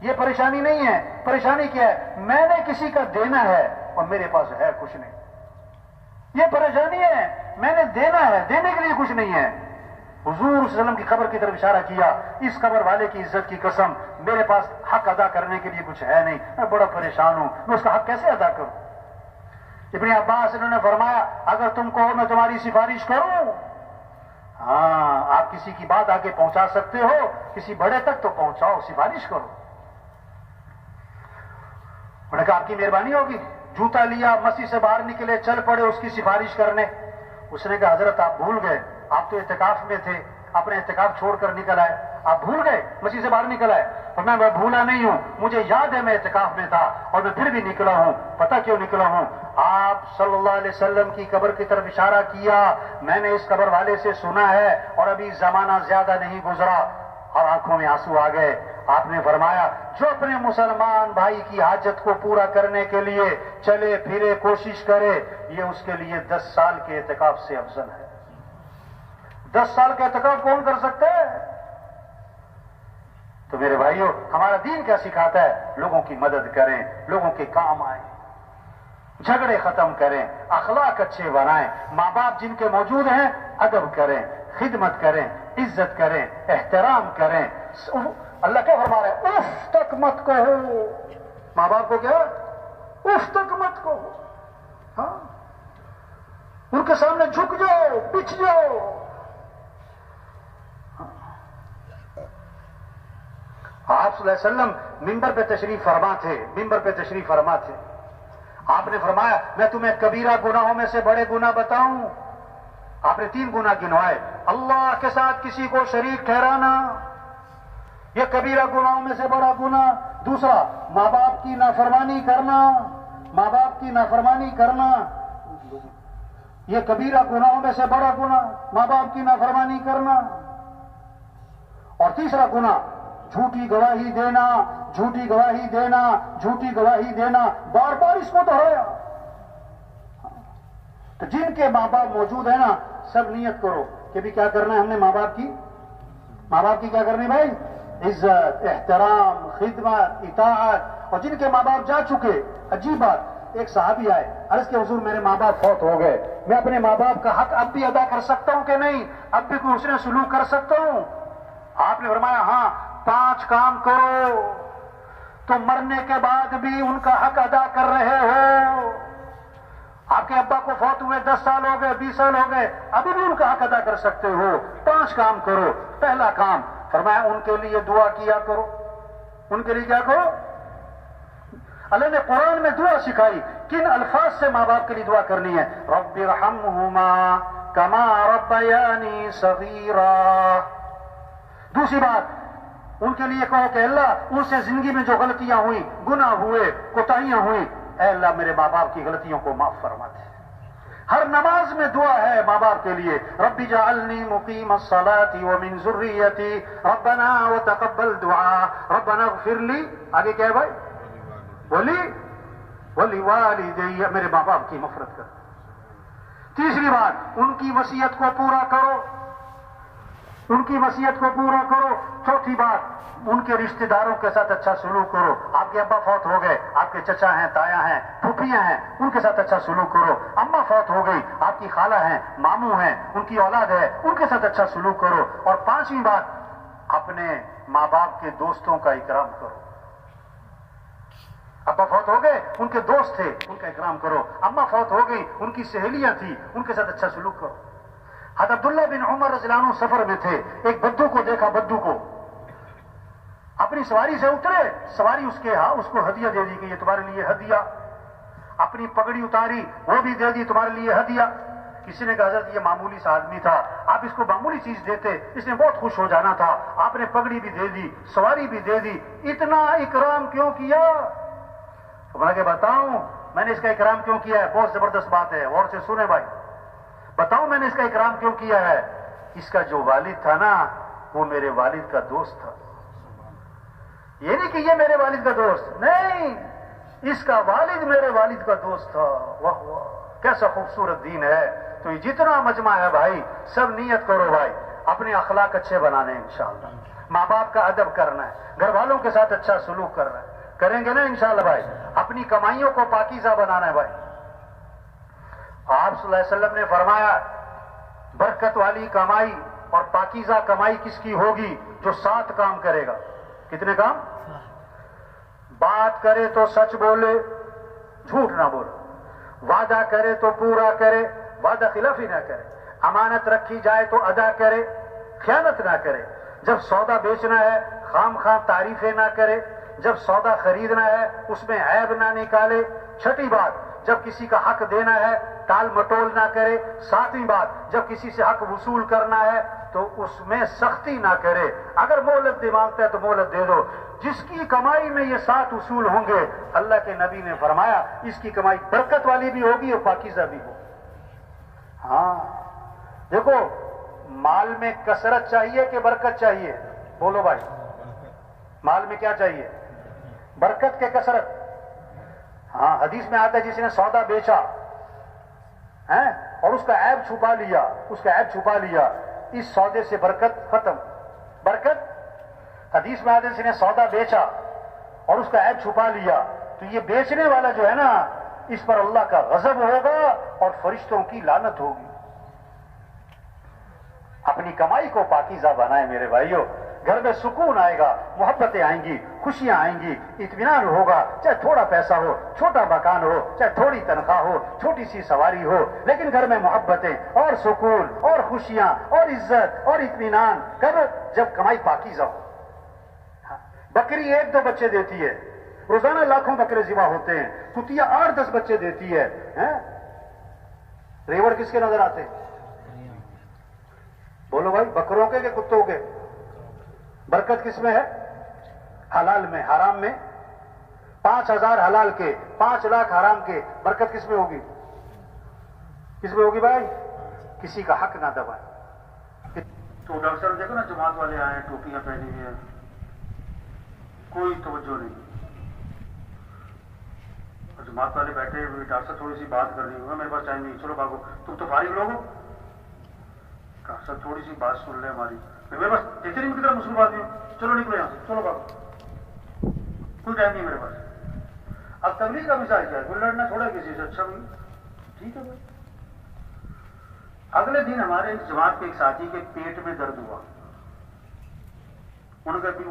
یہ پریشانی نہیں ہے. پریشانی کیا ہے؟ میں نے کسی کا دینا ہے اور میرے پاس ہے کچھ نہیں. یہ پریشانی ہے. میں نے دینا ہے، دینے کے لیے کچھ نہیں ہے. حضور صلی اللہ علیہ وسلم کی قبر کی طرف اشارہ کیا، اس قبر والے کی عزت کی قسم میرے پاس حق ادا کرنے کے لیے کچھ ہے نہیں، میں بڑا پریشان ہوں، میں اس کا حق کیسے ادا کروں؟ ابن عباس انہوں نے فرمایا اگر تم کہو میں تمہاری سفارش کروں، ہاں آپ کسی کی بات آگے پہنچا سکتے ہو، کسی بڑے تک تو پہنچاؤ، سفارش کرو. انہوں نے کہا آپ کی مہربانی ہوگی. جوتا لیا، مسجد سے باہر نکلے، چل پڑے اس کی سفارش کرنے. اس نے کہا حضرت آپ بھول گئے، آپ تو اعتکاف میں تھے، اپنے اعتکاف چھوڑ کر نکل آئے، آپ بھول گئے، مسجد سے باہر نکل آئے. اور میں بھولا نہیں ہوں، مجھے یاد ہے میں اعتکاف میں تھا اور میں پھر بھی نکلا ہوں. پتہ کیوں نکلا ہوں؟ آپ صلی اللہ علیہ وسلم کی قبر کی طرف اشارہ کیا، میں نے اس قبر والے سے سنا ہے اور ابھی زمانہ زیادہ نہیں گزرا. اور آنکھوں میں آنسو آ گئے. آپ نے فرمایا جو اپنے مسلمان بھائی کی حاجت کو پورا کرنے کے لیے چلے پھرے کوشش کرے، یہ اس کے لیے 10 سال کے اعتکاف سے افضل ہے. 10 سال کا اعتکاف کون کر سکتا ہے؟ تو میرے بھائیوں، ہمارا دین کیا سکھاتا ہے؟ لوگوں کی مدد کریں، لوگوں کے کام آئیں، جھگڑے ختم کریں، اخلاق اچھے بنائیں. ماں باپ جن کے موجود ہیں ادب کریں، خدمت کریں، عزت کریں، احترام کریں. اللہ کیا فرما رہا ہے؟ اف تک مت کہو. ماں باپ کو کیا؟ اف تک مت کہو. ہاں، ان کے سامنے جھک جاؤ، پچھ جاؤ. آپ صلی اللہ علیہ وسلم منبر پہ تشریف فرما تھے. آپ نے فرمایا میں تمہیں کبیرہ گناہوں میں سے بڑے گناہ بتاؤں. آپ نے 3 گناہ گنوائے. اللہ کے ساتھ کسی کو شریک ٹھہرانا، یہ کبیرہ گناہوں میں سے بڑا گناہ. دوسرا، ماں باپ کی نافرمانی کرنا، یہ کبیرہ گناہوں میں سے بڑا گناہ، ماں باپ کی نافرمانی کرنا. اور تیسرا گناہ جھوٹی گواہی دینا. بار بار اس کو دہرایا. تو جن کے ماں باپ موجود ہیں نا، سب نیت کرو کہ بھی کیا کرنا ہے ہم نے ماں باپ کی کیا کرنی بھائی؟ عزت، احترام، خدمت، اطاعت. اور جن کے ماں باپ جا چکے، عجیب بات، ایک صحابی آئے، عرض کہ حضور میرے ماں باپ فوت ہو گئے، میں اپنے ماں باپ کا حق اب بھی ادا کر سکتا ہوں کہ نہیں؟ اب بھی کوئی حسن سلوک کر سکتا ہوں؟ آپ نے فرمایا ہاں، 5 کام کرو تو مرنے کے بعد بھی ان کا حق ادا کر رہے ہو. آپ کے ابا کو فوت ہوئے 10 سال ہو گئے، 20 سال ہو گئے، ابھی بھی ان کا حق ادا کر سکتے ہو. 5 کام کرو. پہلا کام فرمایا ان کے لیے دعا کیا کرو. ان کے لیے کیا کرو؟ اللہ نے قرآن میں دعا سکھائی. کن الفاظ سے ماں باپ کے لیے دعا کرنی ہے؟ رب ارحمہما کما ربیانی صغیرا. دوسری بات، ان کے لیے کہو کہ اللہ ان سے زندگی میں جو غلطیاں ہوئی، گناہ ہوئے، کوتاہیاں ہوئی، اے اللہ میرے ماں باپ کی غلطیوں کو معاف فرما دے. ہر نماز میں دعا ہے ماں باپ کے لیے. رب اجعلنی مقیم الصلاۃ ومن ذریتی ربنا وتقبل دعاء ربنا اغفر لی. آگے کیا ہے بھائی؟ ولی میرے ماں باپ کی مغفرت کر. تیسری بات، ان کی وصیت کو پورا کرو. چوتھی بات، ان کے رشتہ داروں کے ساتھ اچھا سلوک کرو. آپ کے ابا فوت ہو گئے، آپ کے چچا ہیں، تایا ہیں، پھوپھیاں ہیں، ان کے ساتھ اچھا سلوک کرو. اماں فوت ہو گئی، آپ کی خالہ ہیں، ماموں ہیں، ان کی اولاد ہے، ان کے ساتھ اچھا سلوک کرو. اور 5ویں بات، اپنے ماں باپ کے دوستوں کا اکرام کرو. ابا فوت ہو گئے، ان کے دوست تھے، ان کا اکرام کرو. اماں فوت ہو گئی، ان کی سہیلیاں تھیں، ان کے ساتھ اچھا سلوک کرو. حضرت عبداللہ بن عمر رضی اللہ عنہ سفر میں تھے، ایک بدو کو دیکھا. بدو کو اپنی سواری سے اترے، سواری اس کو ہدیہ دے دی کہ یہ تمہارے لیے ہدیہ. اپنی پگڑی اتاری وہ بھی دے دی تمہارے لیے ہدیہ. کسی نے کہا حضرت یہ معمولی سا آدمی تھا, آپ اس کو معمولی چیز دیتے, اس نے بہت خوش ہو جانا تھا, آپ نے پگڑی بھی دے دی, سواری بھی دے دی, اتنا اکرام کیوں کیا؟ میں کہ بتاؤں میں نے اس کا اکرام کیوں کیا ہے؟ بہت زبردست بات ہے, غور سے سنیں بھائی. بتاؤں میں نے اس کا اکرام کیوں کیا ہے؟ اس کا جو والد تھا نا وہ میرے والد کا دوست تھا. یہ نہیں کہ یہ میرے والد کا دوست نہیں, اس کا والد میرے والد کا دوست تھا. واہ واہ کیسا خوبصورت دین ہے. تو یہ جتنا مجمع ہے بھائی سب نیت کرو بھائی اپنے اخلاق اچھے بنانے ہیں انشاءاللہ. ماں باپ کا ادب کرنا ہے, گھر والوں کے ساتھ اچھا سلوک کرنا ہے, کریں گے نا انشاءاللہ بھائی. اپنی کمائیوں کو پاکیزہ بنانا ہے بھائی. آپ صلی اللہ علیہ وسلم نے فرمایا برکت والی کمائی اور پاکیزہ کمائی کس کی ہوگی؟ جو 7 کام کرے گا. کتنے کام؟ بات کرے تو سچ بولے, جھوٹ نہ بولے, وعدہ کرے تو پورا کرے, وعدہ خلافی نہ کرے, امانت رکھی جائے تو ادا کرے, خیانت نہ کرے, جب سودا بیچنا ہے خام خام تعریفیں نہ کرے, جب سودا خریدنا ہے اس میں عیب نہ نکالے. 6ٹھی بات جب کسی کا حق دینا ہے ٹال مٹول نہ کرے. 7ویں بات جب کسی سے حق وصول کرنا ہے تو اس میں سختی نہ کرے. اگر مہلت دے مانگتا ہے تو مہلت دے دو. جس کی کمائی میں یہ 7 اصول ہوں گے اللہ کے نبی نے فرمایا اس کی کمائی برکت والی بھی ہوگی اور پاکیزہ بھی ہوگی. ہاں دیکھو مال میں کثرت چاہیے کہ برکت چاہیے؟ بولو بھائی, مال میں کیا چاہیے؟ برکت کے کثرت. ہاں حدیث میں آتا ہے جس نے سودا بیچا اور اس کا عیب چھپا لیا, اس سودے سے برکت ختم. برکت حدیث میں آتا ہے جس نے سودا بیچا اور اس کا عیب چھپا لیا تو یہ بیچنے والا جو ہے نا اس پر اللہ کا غضب ہوگا اور فرشتوں کی لعنت ہوگی. اپنی کمائی کو پاکیزہ بنائیں میرے بھائیوں. گھر میں سکون آئے گا, محبتیں آئیں گی, خوشیاں آئیں گی, اطمینان ہوگا. چاہے تھوڑا پیسہ ہو, چھوٹا مکان ہو, چاہے تھوڑی تنخواہ ہو, چھوٹی سی سواری ہو, لیکن گھر میں محبتیں اور سکون اور خوشیاں اور عزت اور اطمینان. کب؟ جب کمائی پاکیزہ ہو. بکری 1-2 بچے دیتی ہے, روزانہ لاکھوں بکرے ذبح ہوتے ہیں, کتیا 8-10 بچے دیتی ہے. ریوڑ کس کے نظر آتے ہیں؟ بولو بھائی, بکروں کے کہ کتوں کے؟ برکت کس میں ہے؟ حلال میں. حرام میں 5,000 حلال کے, 5 لاکھ حرام کے. برکت کس میں ہوگی؟ کس میں ہوگی بھائی؟ کسی کا حق نہ دبائے. تو ڈاکٹر صاحب دیکھو نا جماعت والے آئے, ٹوپیاں پہنی ہوئی ہیں, کوئی توجہ نہیں. جماعت والے بیٹھے ہوئے, ڈاکٹر صاحب تھوڑی سی بات کرنی ہوگا, میرے پاس ٹائم نہیں, چلو بھاگو, تم تو فارغ لوگ ہو, ڈاکٹر صاحب تھوڑی سی بات سن لیں ہماری. میرے پاس دیکھتے نہیں, کی طرح مسلم آدمی ہوں, چلو نکلو یہاں سے, چلو بھاگو, کوئی ٹائم نہیں میرے پاس. اب تبلیغ کا مثال کیا ہے؟ کوئی لڑنا چھوڑا کسی سے, اچھا بھائی ٹھیک ہے بھائی. اگلے دن ہمارے ایک جماعت کے ایک ساتھی کے پیٹ میں درد ہوا. انہوں نے کہا بھی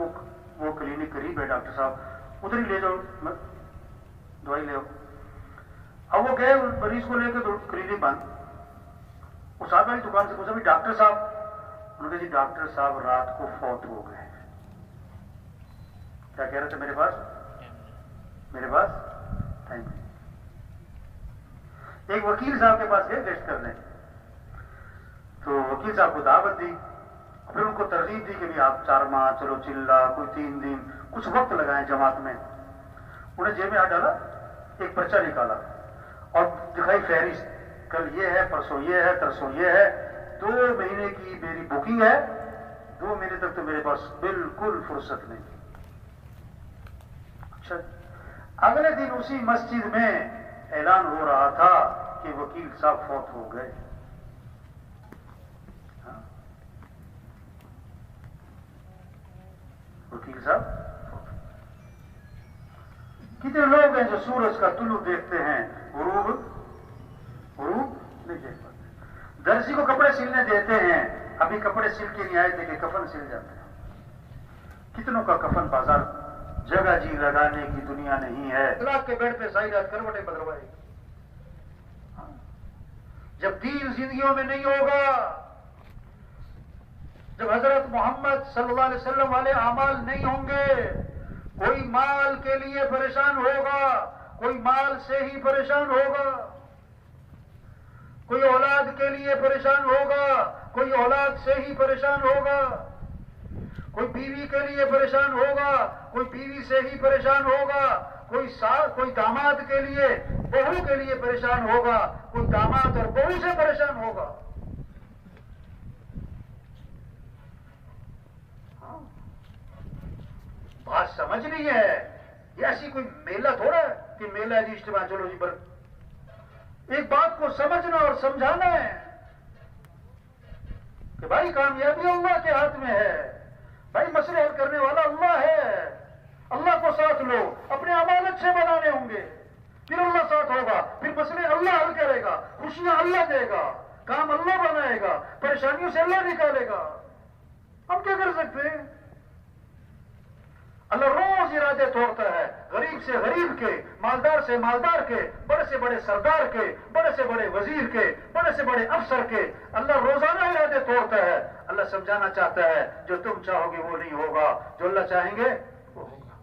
وہ کلینک قریب ہے ڈاکٹر صاحب, ادھر ہی لے جاؤ, دوائی لے آؤ. اب وہ گئے مریض کو لے کے, کلینک بند. وہ صاحب والی دکان سے پوچھا بھی ڈاکٹر صاحب, انہوں نے کہا جی ڈاکٹر صاحب رات کو فوت ہو گئے. کیا کہہ رہے تھے؟ میرے پاس ٹائم نہیں. ایک وکیل صاحب کے پاس گئے ٹیسٹ کرنے, تو وکیل صاحب کو دعوت دی, پھر ان کو ترغیب دی کہ بھی آپ 4 ماہ, چلو چلا, کوئی 3 دن, کچھ وقت لگائیں جماعت میں. انہیں جیب میں ہاتھ ڈالا, ایک پرچہ نکالا اور دکھائی فہرست, کل یہ ہے, پرسوں یہ ہے, ترسوں یہ ہے, 2 مہینے کی میری بکنگ ہے, 2 مہینے تک تو میرے پاس بالکل فرصت نہیں. اچھا, اگلے دن اسی مسجد میں اعلان ہو رہا تھا کہ وکیل صاحب فوت ہو گئے. وکیل صاحب, کتنے لوگ ہیں جو سورج کا طلوع دیکھتے ہیں, غروب نہیں دیکھ پاتے. درزی کو کپڑے سلنے دیتے ہیں, ابھی کپڑے سل کے نہیں آئے تھے کہ کفن سل جاتے ہیں. کتنوں کا کفن بازار, جگہ جی لگانے کی دنیا نہیں ہے. لاکھ کے بیڈ پہ ساری رات کروٹیں بدلوائے. جب دین زندگیوں میں نہیں ہوگا, جب حضرت محمد صلی اللہ علیہ وسلم والے اعمال نہیں ہوں گے, کوئی مال کے لیے پریشان ہوگا, کوئی مال سے ہی پریشان ہوگا، کوئی اولاد کے لیے پریشان ہوگا، کوئی اولاد سے ہی پریشان ہوگا، کوئی بیوی کے لیے پریشان ہوگا، کوئی بیوی سے ہی پریشان ہوگا، کوئی داماد کے لیے بہو کے لیے پریشان ہوگا، کوئی داماد اور بہو سے پریشان ہوگا۔ ہاں، بات سمجھ نہیں ہے، یہ ایسی کوئی میلہ تھوڑا ہے کہ میلہ جی اجتماع چلو جی پر ایک بات کو سمجھنا اور سمجھانا ہے کہ بھائی کامیابی اللہ کے ہاتھ میں ہے، بھائی مسئلے حل کرنے والا اللہ ہے، اللہ کو ساتھ لو، اپنے اعمال اچھے بنانے ہوں گے، پھر اللہ ساتھ ہوگا، پھر مسئلے اللہ حل کرے گا، خوشیاں اللہ دے گا، کام اللہ بنائے گا، پریشانیوں سے اللہ نکالے گا۔ ہم کیا کر سکتے ہیں؟ اللہ روز ارادے توڑتا ہے، غریب سے غریب کے، مالدار سے مالدار کے، بڑے سے بڑے سردار کے، بڑے سے بڑے وزیر کے، بڑے سے بڑے افسر کے، اللہ روزانہ ارادے توڑتا ہے۔ اللہ سمجھانا چاہتا ہے جو تم چاہو گے وہ نہیں ہوگا، جو اللہ چاہیں گے وہ ہوگا۔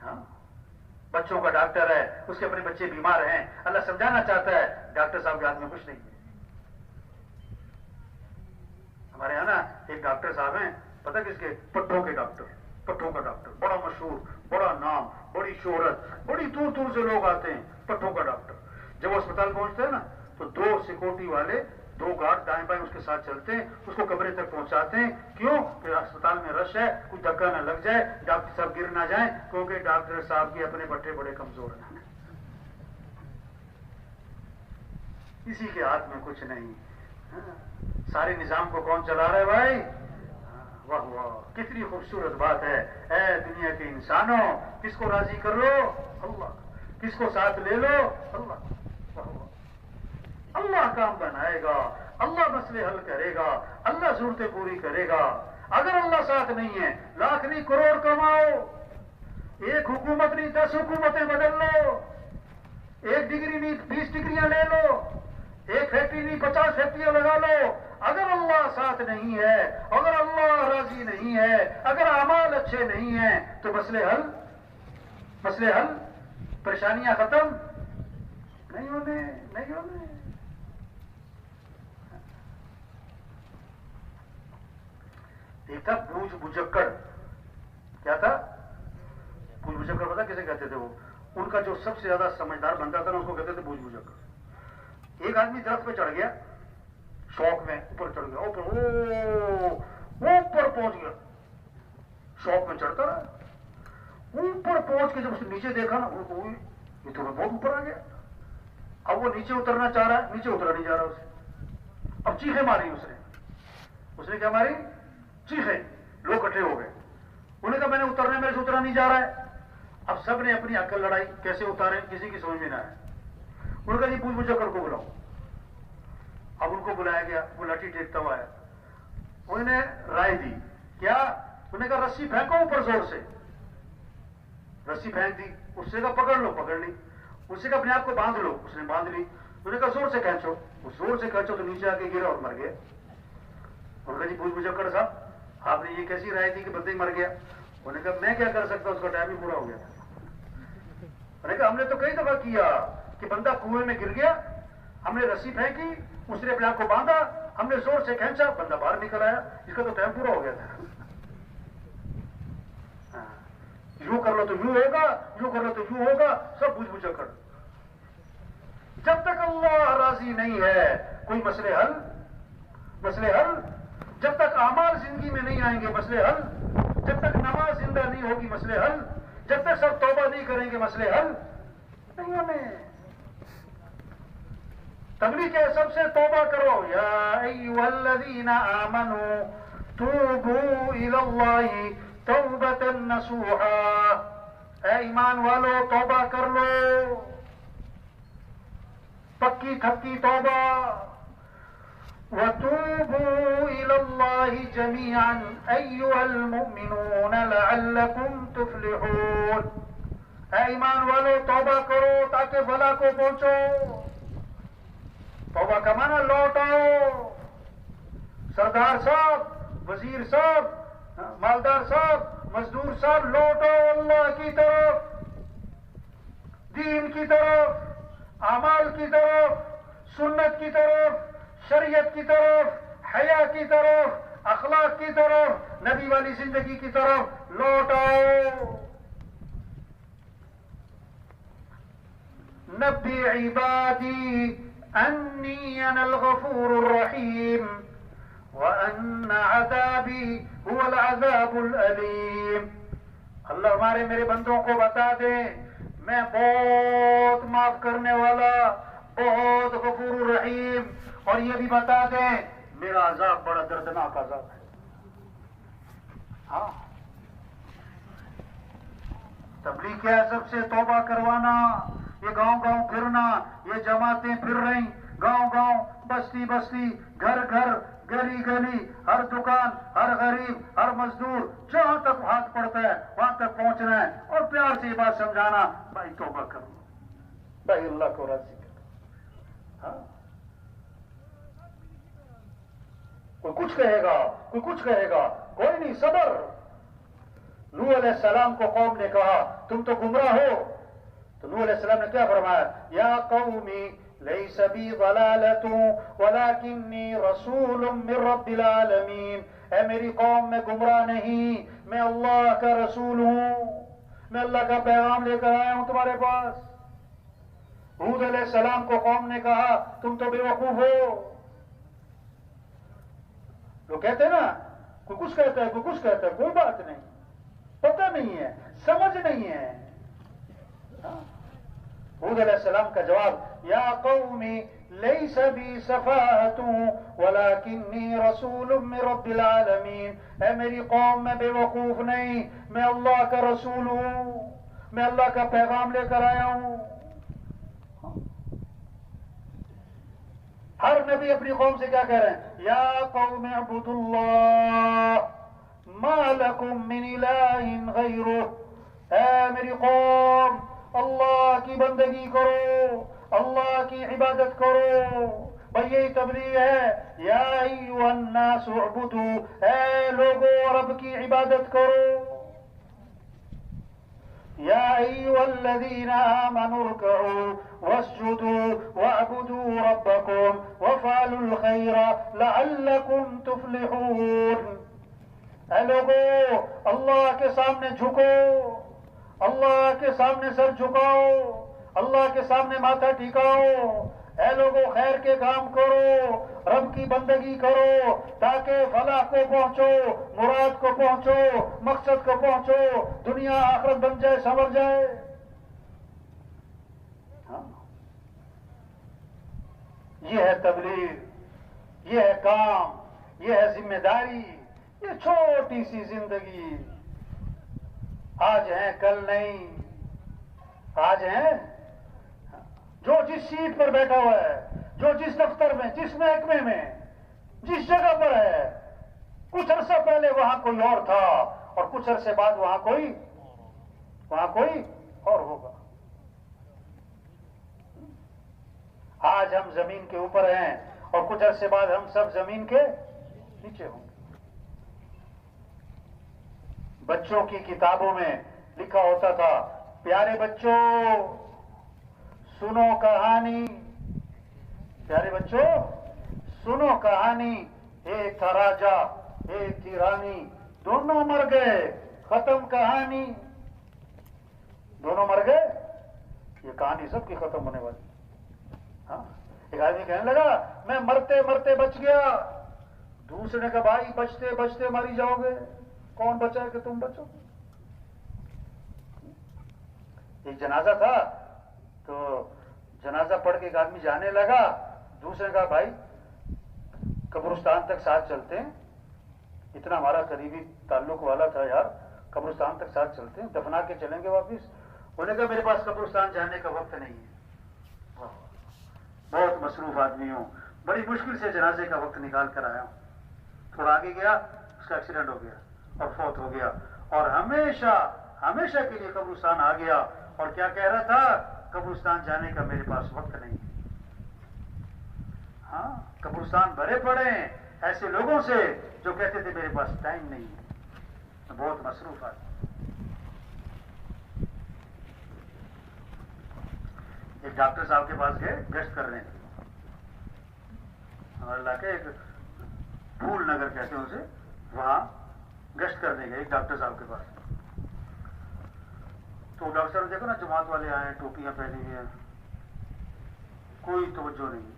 ہاں، بچوں کا ڈاکٹر ہے، اس کے اپنے بچے بیمار ہیں، اللہ سمجھانا چاہتا ہے ڈاکٹر صاحب کے ہاتھ میں کچھ نہیں ہے۔ ہمارے یہاں نا ایک ڈاکٹر صاحب ہیں، پتہ کس کے؟ پٹھوں کے ڈاکٹر، پٹھوں کا ڈاکٹر، بڑا مشہور، بڑا نام، بڑی شہرت، بڑی دور دور سے لوگ آتے ہیں، پٹھوں کا ڈاکٹر۔ جب وہ اسپتال پہنچتے ہیں نا تو 2 سیکورٹی والے، 2 گارڈ دائیں بائیں اس کے ساتھ چلتے ہیں، اس کو کمرے تک پہنچاتے ہیں۔ کیوں؟ کہ اسپتال میں رش ہے، کوئی دھکا نہ لگ جائے، ڈاکٹر صاحب گر نہ جائیں، کیونکہ ڈاکٹر صاحب کے اپنے پٹھے بڑے کمزور ہیں، کسی کے ہاتھ میں کچھ نہیں۔ سارے نظام کو کون چلا رہا ہے بھائی؟ واہ واہ، کتنی خوبصورت بات ہے۔ اے دنیا کے انسانوں، کس کو راضی کر لو؟ اللہ۔ کس کو ساتھ لے لو؟ اللہ۔ واہ واہ، اللہ کام بنائے گا، اللہ مسئلے حل کرے گا، اللہ ضرورتیں پوری کرے گا۔ اگر اللہ ساتھ نہیں ہے، لاکھ نہیں کروڑ کماؤ، ایک حکومت نہیں 10 حکومتیں بدل لو، 1 ڈگری نہیں 20 ڈگریاں لے لو، 1 فیکٹری نہیں 50 فیکٹریاں لگا لو، اگر اللہ ساتھ نہیں ہے، اگر اللہ راضی نہیں ہے، اگر اعمال اچھے نہیں ہیں تو مسئلے حل، پریشانیاں ختم نہیں ہونے۔ ایک تھا بوجھ بجکڑ، کیا تھا؟ بوجھ بجکڑ، پتا کسے کہتے تھے؟ وہ ان کا جو سب سے زیادہ سمجھدار بنتا تھا نا، اس کو کہتے تھے بوجھ بجکڑ۔ ایک آدمی درخت پہ چڑھ گیا، شوق میں اوپر چڑھ گیا، اوپر پہنچ گیا، شوق میں چڑھتا رہا، اوپر پہنچ کے جب اس نے نیچے دیکھا نا، یہ تو میں بہت اوپر آ گیا۔ اب وہ نیچے اترنا چاہ رہا ہے، نیچے اترا نہیں جا رہا اسے۔ اب چیخیں ماری اس نے کیا ماری؟ چیخیں، لوگ اکٹھے ہو گئے، انہوں نے کہا میں نے اترنے، میرے سے اترا نہیں جا رہا ہے۔ اب سب نے اپنی عقل لڑائی، کیسے اتارے، کسی کی سمجھ میں نہ آئے۔ انہوں نے کہا جی بوجھ بجکڑ کو بلاؤ۔ اب ان کو بلایا گیا، وہ لاٹھی ٹیکتا ہوا ہے، انہوں نے رائے دی، کیا؟ انہوں نے کہا رسی پھینکو اوپر زور سے، رسی پھینک دی، اس سے کہا پکڑ لو، پکڑ لی، اس سے کہا اپنے آپ کو باندھ لو، اس نے باندھ لی، انہوں نے کہا زور سے کھینچو، زور سے کھینچو تو نیچے آ کے گرا اور مر گیا۔ انہوں نے کہا جی بوجھ بجکڑ صاحب آپ نے یہ کیسی رائے دی کہ بندے ہی مر گیا؟ انہوں نے کہا میں کیا کر سکتا، اس کا ٹائم ہی پورا ہو گیا تھا۔ انہوں نے کہا ہم نے تو کئی دفعہ کیا کہ بندہ کنویں میں گر گیا، ہم نے رسی پھینکی، اس نے اپنے آپ کو باندھا، ہم نے زور سے کھینچا، بندہ باہر نکل آیا، اس کا تو ٹائم پورا ہو گیا تھا۔ یوں کر لو تو یوں ہوگا، یوں کر لو تو یوں ہوگا، سب بوجھ بجکڑ۔ جب تک اللہ راضی نہیں ہے کوئی مسئلے حل، جب تک اعمال زندگی میں نہیں آئیں گے مسئلے حل، جب تک نماز زندہ نہیں ہوگی مسئلے حل، جب تک سب توبہ نہیں کریں گے مسئلے حل نہیں ہونے۔ تبلیغ کے سب سے توبہ کرو، یا ایھا الذین آمنوا توبوا الی اللہ توبۃ نصوحا، اے ایمان والو توبہ کر لو، پکی تھکی توبہ۔ وَتُوبُوا إِلَى اللَّهِ جَمِيعًا أَيُّهَا الْمُؤْمِنُونَ لَعَلَّكُمْ تُفْلِحُونَ، اے ایمان والو توبہ کرو تاکہ بھلا کو پہنچو۔ توبہ کا معنی لوٹ آؤ، سردار صاحب، وزیر صاحب، مالدار صاحب، مزدور صاحب، لوٹ آؤ اللہ کی طرف، دین کی طرف، اعمال کی طرف، سنت کی طرف، شریعت کی طرف، حیا کی طرف، اخلاق کی طرف، نبی والی زندگی کی طرف لوٹ آؤ۔ نبی عبادی انی انا الغفور الرحیم وان عذابی هو العذاب العلیم۔ اللہ ہمارے میرے بندوں کو بتا دے میں بہت معاف کرنے والا، بہت غفور الرحیم، اور یہ بھی بتا دیں میرا عذاب بڑا دردناک عذاب ہے۔ ہاں، تبلیغ کیا ہے؟ سب سے توبہ کروانا، یہ گاؤں گاؤں پھرنا، یہ جماعتیں پھر رہی، گاؤں گاؤں، بستی بستی، گھر گھر، گلی گلی، ہر دکان، ہر غریب، ہر مزدور، جہاں تک ہاتھ پڑتا ہے وہاں تک پہنچنا ہے اور پیار سے یہ بات سمجھانا، بھائی توبہ کرو، بھائی اللہ کو راضی کرو۔ ہاں، کوئی کچھ کہے گا، کوئی کچھ کہے گا، کوئی نہیں، صبر۔ نوح علیہ السلام کو قوم نے کہا تم تو گمراہ ہو، تو نوح علیہ السلام نے کیا فرمایا؟ یا قومی لیس بی ضلالۃ ولکنی رسول من رب العالمین، اے میری قوم میں گمراہ نہیں، میں اللہ کا رسول ہوں، میں اللہ کا پیغام لے کر آیا ہوں تمہارے پاس۔ ہود علیہ السلام کو قوم نے کہا تم تو بے وقوف ہو۔ لوگ کہتے ہیں نا کوئی کچھ کہتا ہے، کوئی کچھ کہتا ہے، کوئی بات نہیں، پتہ نہیں ہے، سمجھ نہیں ہے۔ ہود علیہ السلام کا جواب یا قومی لیس بی صفاحۃ ولکنی رسول من رب العالمین، اے میری قوم میں بے وقوف نہیں، میں اللہ کا رسول ہوں، میں اللہ کا پیغام لے کر آیا ہوں۔ ہر نبی اپنی قوم سے کیا کہہ رہے ہیں؟ یا قوم اعبدوا اللہ ما لکم من الہ غیرہ، اے میری قوم اللہ کی بندگی کرو، اللہ کی عبادت کرو، بھئی یہی تبلیغ ہے۔ یا ایھا الناس اعبدوا، اے لوگو رب کی عبادت کرو۔ یا ایھا الذین آمنوا ارکعوا واسجدوا واعبدوا ربکم وافعلوا الخیر لعلکم تفلحون، اے لوگو اللہ کے سامنے جھکو، اللہ کے سامنے سر جھکاؤ، اللہ کے سامنے ماتھا ٹھکاؤ، اے لوگوں خیر کے کام کرو، رب کی بندگی کرو تاکہ فلاح کو پہنچو، مراد کو پہنچو، مقصد کو پہنچو، دنیا آخرت بن جائے، سنور جائے۔ ہاں، یہ ہے تبلیغ، یہ ہے کام، یہ ہے ذمہ داری، یہ چھوٹی سی زندگی، آج ہیں کل نہیں، آج ہیں جو جس سیٹ پر بیٹھا ہوا ہے، جو جس دفتر میں، جس محکمے میں، جس جگہ پر ہے، کچھ عرصہ پہلے وہاں کوئی اور تھا اور کچھ عرصے بعد وہاں کوئی اور ہوگا۔ آج ہم زمین کے اوپر ہیں اور کچھ عرصے بعد ہم سب زمین کے نیچے ہوں گے۔ بچوں کی کتابوں میں لکھا ہوتا تھا پیارے بچوں سنو کہانی، پیارے بچوں سنو کہانی، ایک تھا راجا ایک تھی رانی، دونوں مر گئے، ختم کہانی، دونوں مر گئے، یہ کہانی سب کی ختم ہونے والی۔ ہاں، ایک آدمی کہنے لگا میں مرتے مرتے بچ گیا، دوسرے نے کہا بھائی بچتے بچتے مری جاؤ گے، کون بچا ہے کہ تم بچو؟ ایک جنازہ تھا تو جنازہ پڑھ کے ایک آدمی جانے لگا، دوسرے نے کہا بھائی قبرستان تک ساتھ چلتے ہیں، اتنا ہمارا قریبی تعلق والا تھا یار، قبرستان تک ساتھ چلتے ہیں، دفنا کے چلیں گے واپس۔ انہوں نے کہا میرے پاس قبرستان جانے کا وقت نہیں ہے، بہت مصروف آدمی ہوں، بڑی مشکل سے جنازے کا وقت نکال کر آیا ہوں۔ تھوڑا آگے گیا اس کا ایکسیڈنٹ ہو گیا اور فوت ہو گیا، اور ہمیشہ ہمیشہ کے لیے قبرستان آ گیا، اور کیا کہہ رہا تھا؟ قبرستان جانے کا میرے پاس وقت نہیں۔ ہاں، قبرستان بھرے پڑے ہیں ایسے لوگوں سے جو کہتے تھے میرے پاس ٹائم نہیں ہے، بہت مصروف آدمی۔ ایک ڈاکٹر صاحب کے پاس گئے گشت کرنے. ہمارے علاقے ایک پھول نگر کہتے ہیں اسے, وہاں گشت کرنے گئے ایک ڈاکٹر صاحب کے پاس. تو ڈاکٹر صاحب دیکھو نا, جماعت والے آئے, ٹوپیاں پہنی ہوئی ہیں, کوئی توجہ نہیں.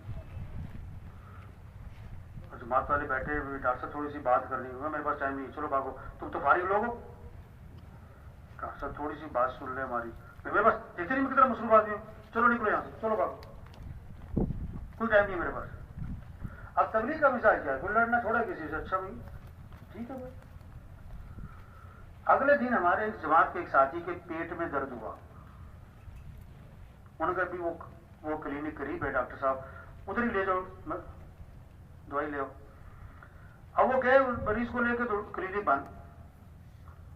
اور جماعت والے بیٹھے ہوئے, ڈاکٹر صاحب تھوڑی سی بات کرنی ہوگا, میرے پاس ٹائم نہیں, چلو بھاگو, تم تو فارغ لوگ ہو, ڈاکٹر صاحب تھوڑی سی بات سن لیں ہماری, میرے پاس دیکھتے نہیں میں کتنا مصروف آدمی ہوں, چلو نکلو یہاں سے, چلو بھاگو, کوئی ٹائم نہیں میرے پاس. اب تبلیغ کا مزاج کیا ہے, کوئی لڑنا چھوڑا کسی سے, اچھا بھائی ٹھیک ہے بھائی. اگلے دن ہمارے ایک جماعت کے ایک ساتھی کے پیٹ میں درد ہوا, ان کا بھی وہ کلینک قریب ہے, ڈاکٹر صاحب ادھر ہی لے جاؤ, دوائی لے آؤ. اب وہ گئے مریض کو لے کے, تو کلینک بند.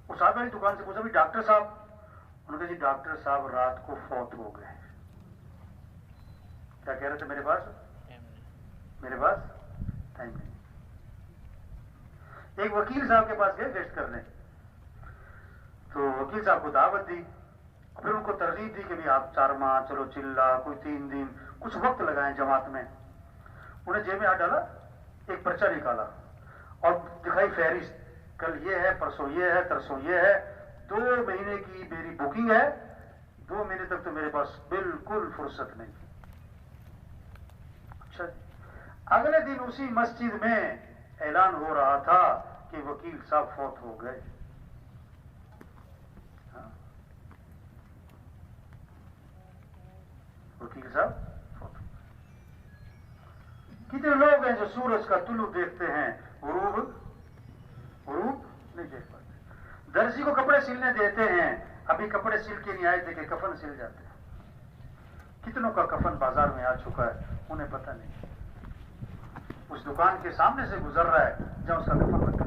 وہ صاحب والی دکان سے پوچھا بھی ڈاکٹر صاحب, انہوں نے کہا جی ڈاکٹر صاحب رات کو فوت ہو گئے. کیا کہہ رہے تھے, میرے پاس ٹائم نہیں. ایک وکیل صاحب کے پاس گئے گشت کرنے, تو وکیل صاحب کو دعوت دی, پھر ان کو ترغیب دی کہ بھی آپ 4 ماہ, چلو چلا, کوئی 3 دن, کچھ وقت لگائیں جماعت میں. انہیں جیب میں ہاتھ ڈالا, ایک پرچہ نکالا اور دکھائی فہرست, کل یہ ہے, پرسوں یہ ہے, ترسوں یہ ہے, 2 مہینے کی میری بکنگ ہے, 2 مہینے تک تو میرے پاس بالکل فرصت نہیں. اچھا, اگلے دن اسی مسجد میں اعلان ہو رہا تھا کہ وکیل صاحب فوت ہو گئے. وکیل صاحب فوت ہو گئے. کتنے لوگ ہیں جو سورج کا طلوع دیکھتے ہیں, غروب نہیں دیکھ پاتے. درزی کو کپڑے سلنے دیتے ہیں, ابھی کپڑے سل کے نہیں آئے تھے کہ کفن سل جاتے ہیں. کتنوں کا کفن بازار میں آ چکا ہے, انہیں پتہ نہیں. اس دکان کے سامنے سے گزر رہا ہے جہاں اس کا کفن رکھا.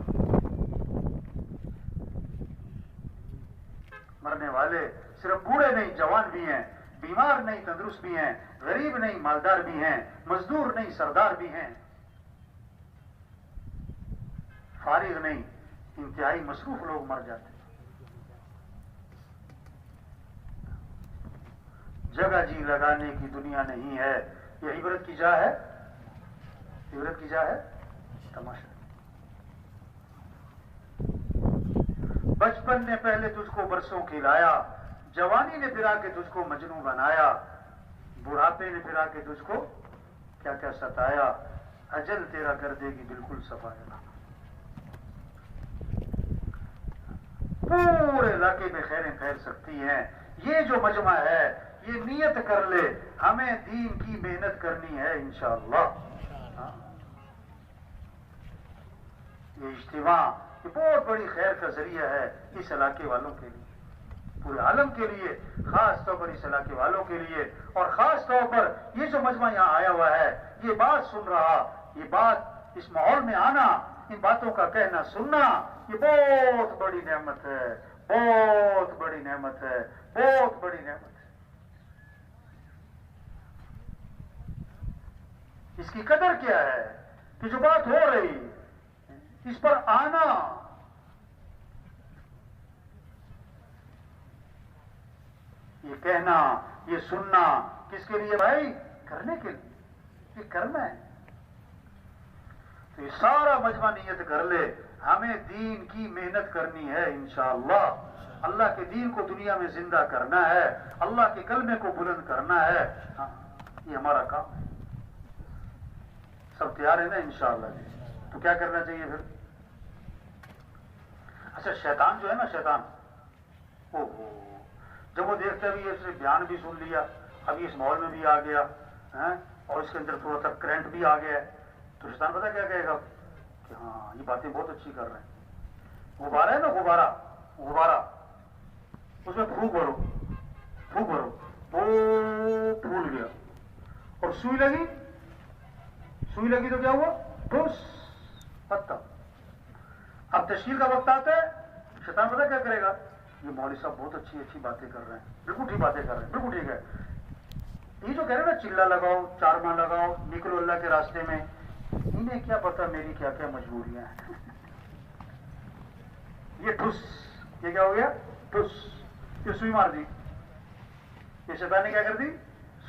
مرنے والے صرف بوڑھے نہیں, جوان بھی ہیں, بیمار نہیں تندرست بھی ہیں, غریب نہیں مالدار بھی ہیں, مزدور نہیں سردار بھی ہیں, فارغ نہیں انتہائی مصروف لوگ مر جاتے ہیں. جگہ جی لگانے کی دنیا نہیں ہے, یہ عبرت کی جا ہے, عبرت کی جا ہے تماشا. بچپن نے پہلے تجھ کو برسوں کھلایا, جوانی نے پھرا کے تجھ کو مجنوں بنایا, بڑھاپے نے پھرا کے تجھ کو کیا کیا ستایا, اجل تیرا کر دے گی بالکل صفایا. پورے علاقے میں خیریں پھیل سکتی ہیں. یہ جو مجمع ہے, یہ نیت کر لے, ہمیں دین کی محنت کرنی ہے انشاءاللہ. یہ اجتماع یہ بہت بڑی خیر کا ذریعہ ہے اس علاقے والوں کے لیے, پورے عالم کے لیے, خاص طور پر اس علاقے والوں کے لیے. اور خاص طور پر یہ جو مجمع یہاں آیا ہوا ہے, یہ بات سن رہا, یہ بات اس ماحول میں آنا, ان باتوں کا کہنا سننا, یہ بہت بڑی نعمت ہے, بہت بڑی نعمت ہے, بہت بڑی نعمت ہے. اس کی قدر کیا ہے کہ جو بات ہو رہی اس پر آنا, یہ کہنا, یہ سننا, کس کے لیے بھائی؟ کرنے کے لیے, یہ کرنا ہے. تو یہ سارا مجمع نیت کر لے, ہمیں دین کی محنت کرنی ہے انشاءاللہ. اللہ کے دین کو دنیا میں زندہ کرنا ہے, اللہ کے کلمے کو بلند کرنا ہے. ہاں, یہ ہمارا کام ہے. سب تیار ہے نا انشاءاللہ جی؟ تو کیا کرنا چاہیے پھر؟ اچھا, شیطان جو ہے نا, شیطان جب وہ دیکھتا ہے بھی اس نے بیان بھی سن لیا, ابھی اس ماحول میں بھی آ گیا, اور اس کے اندر تھوڑا سا کرنٹ بھی آ گیا ہے, تو شیطان پتہ کیا کہے گا کہ ہاں یہ باتیں بہت اچھی کر رہے ہیں. غبارہ ہے نا, غبارہ, اس میں پھونک بھرو, وہ پھول گیا. اور سوئی لگی تو کیا ہوا؟ ٹھوس پتہ. اب تشکیل کا وقت آتا ہے, شیطان پتہ کیا کرے گا, یہ مولوی صاحب بہت اچھی باتیں کر رہے ہیں, بالکل ٹھیک باتیں کر رہے ہیں, بالکل ٹھیک ہے. یہ جو کہہ رہے ہیں نا چلا لگاؤ, 4 ماہ لگاؤ, نکلو اللہ کے راستے میں, انہیں کیا پتا میری کیا کیا مجبوریاں ہیں. یہ ٹھس, یہ کیا ہو گیا؟ ٹھس, یہ سوئی مار دی. یہ شیطان نے کیا کر دی؟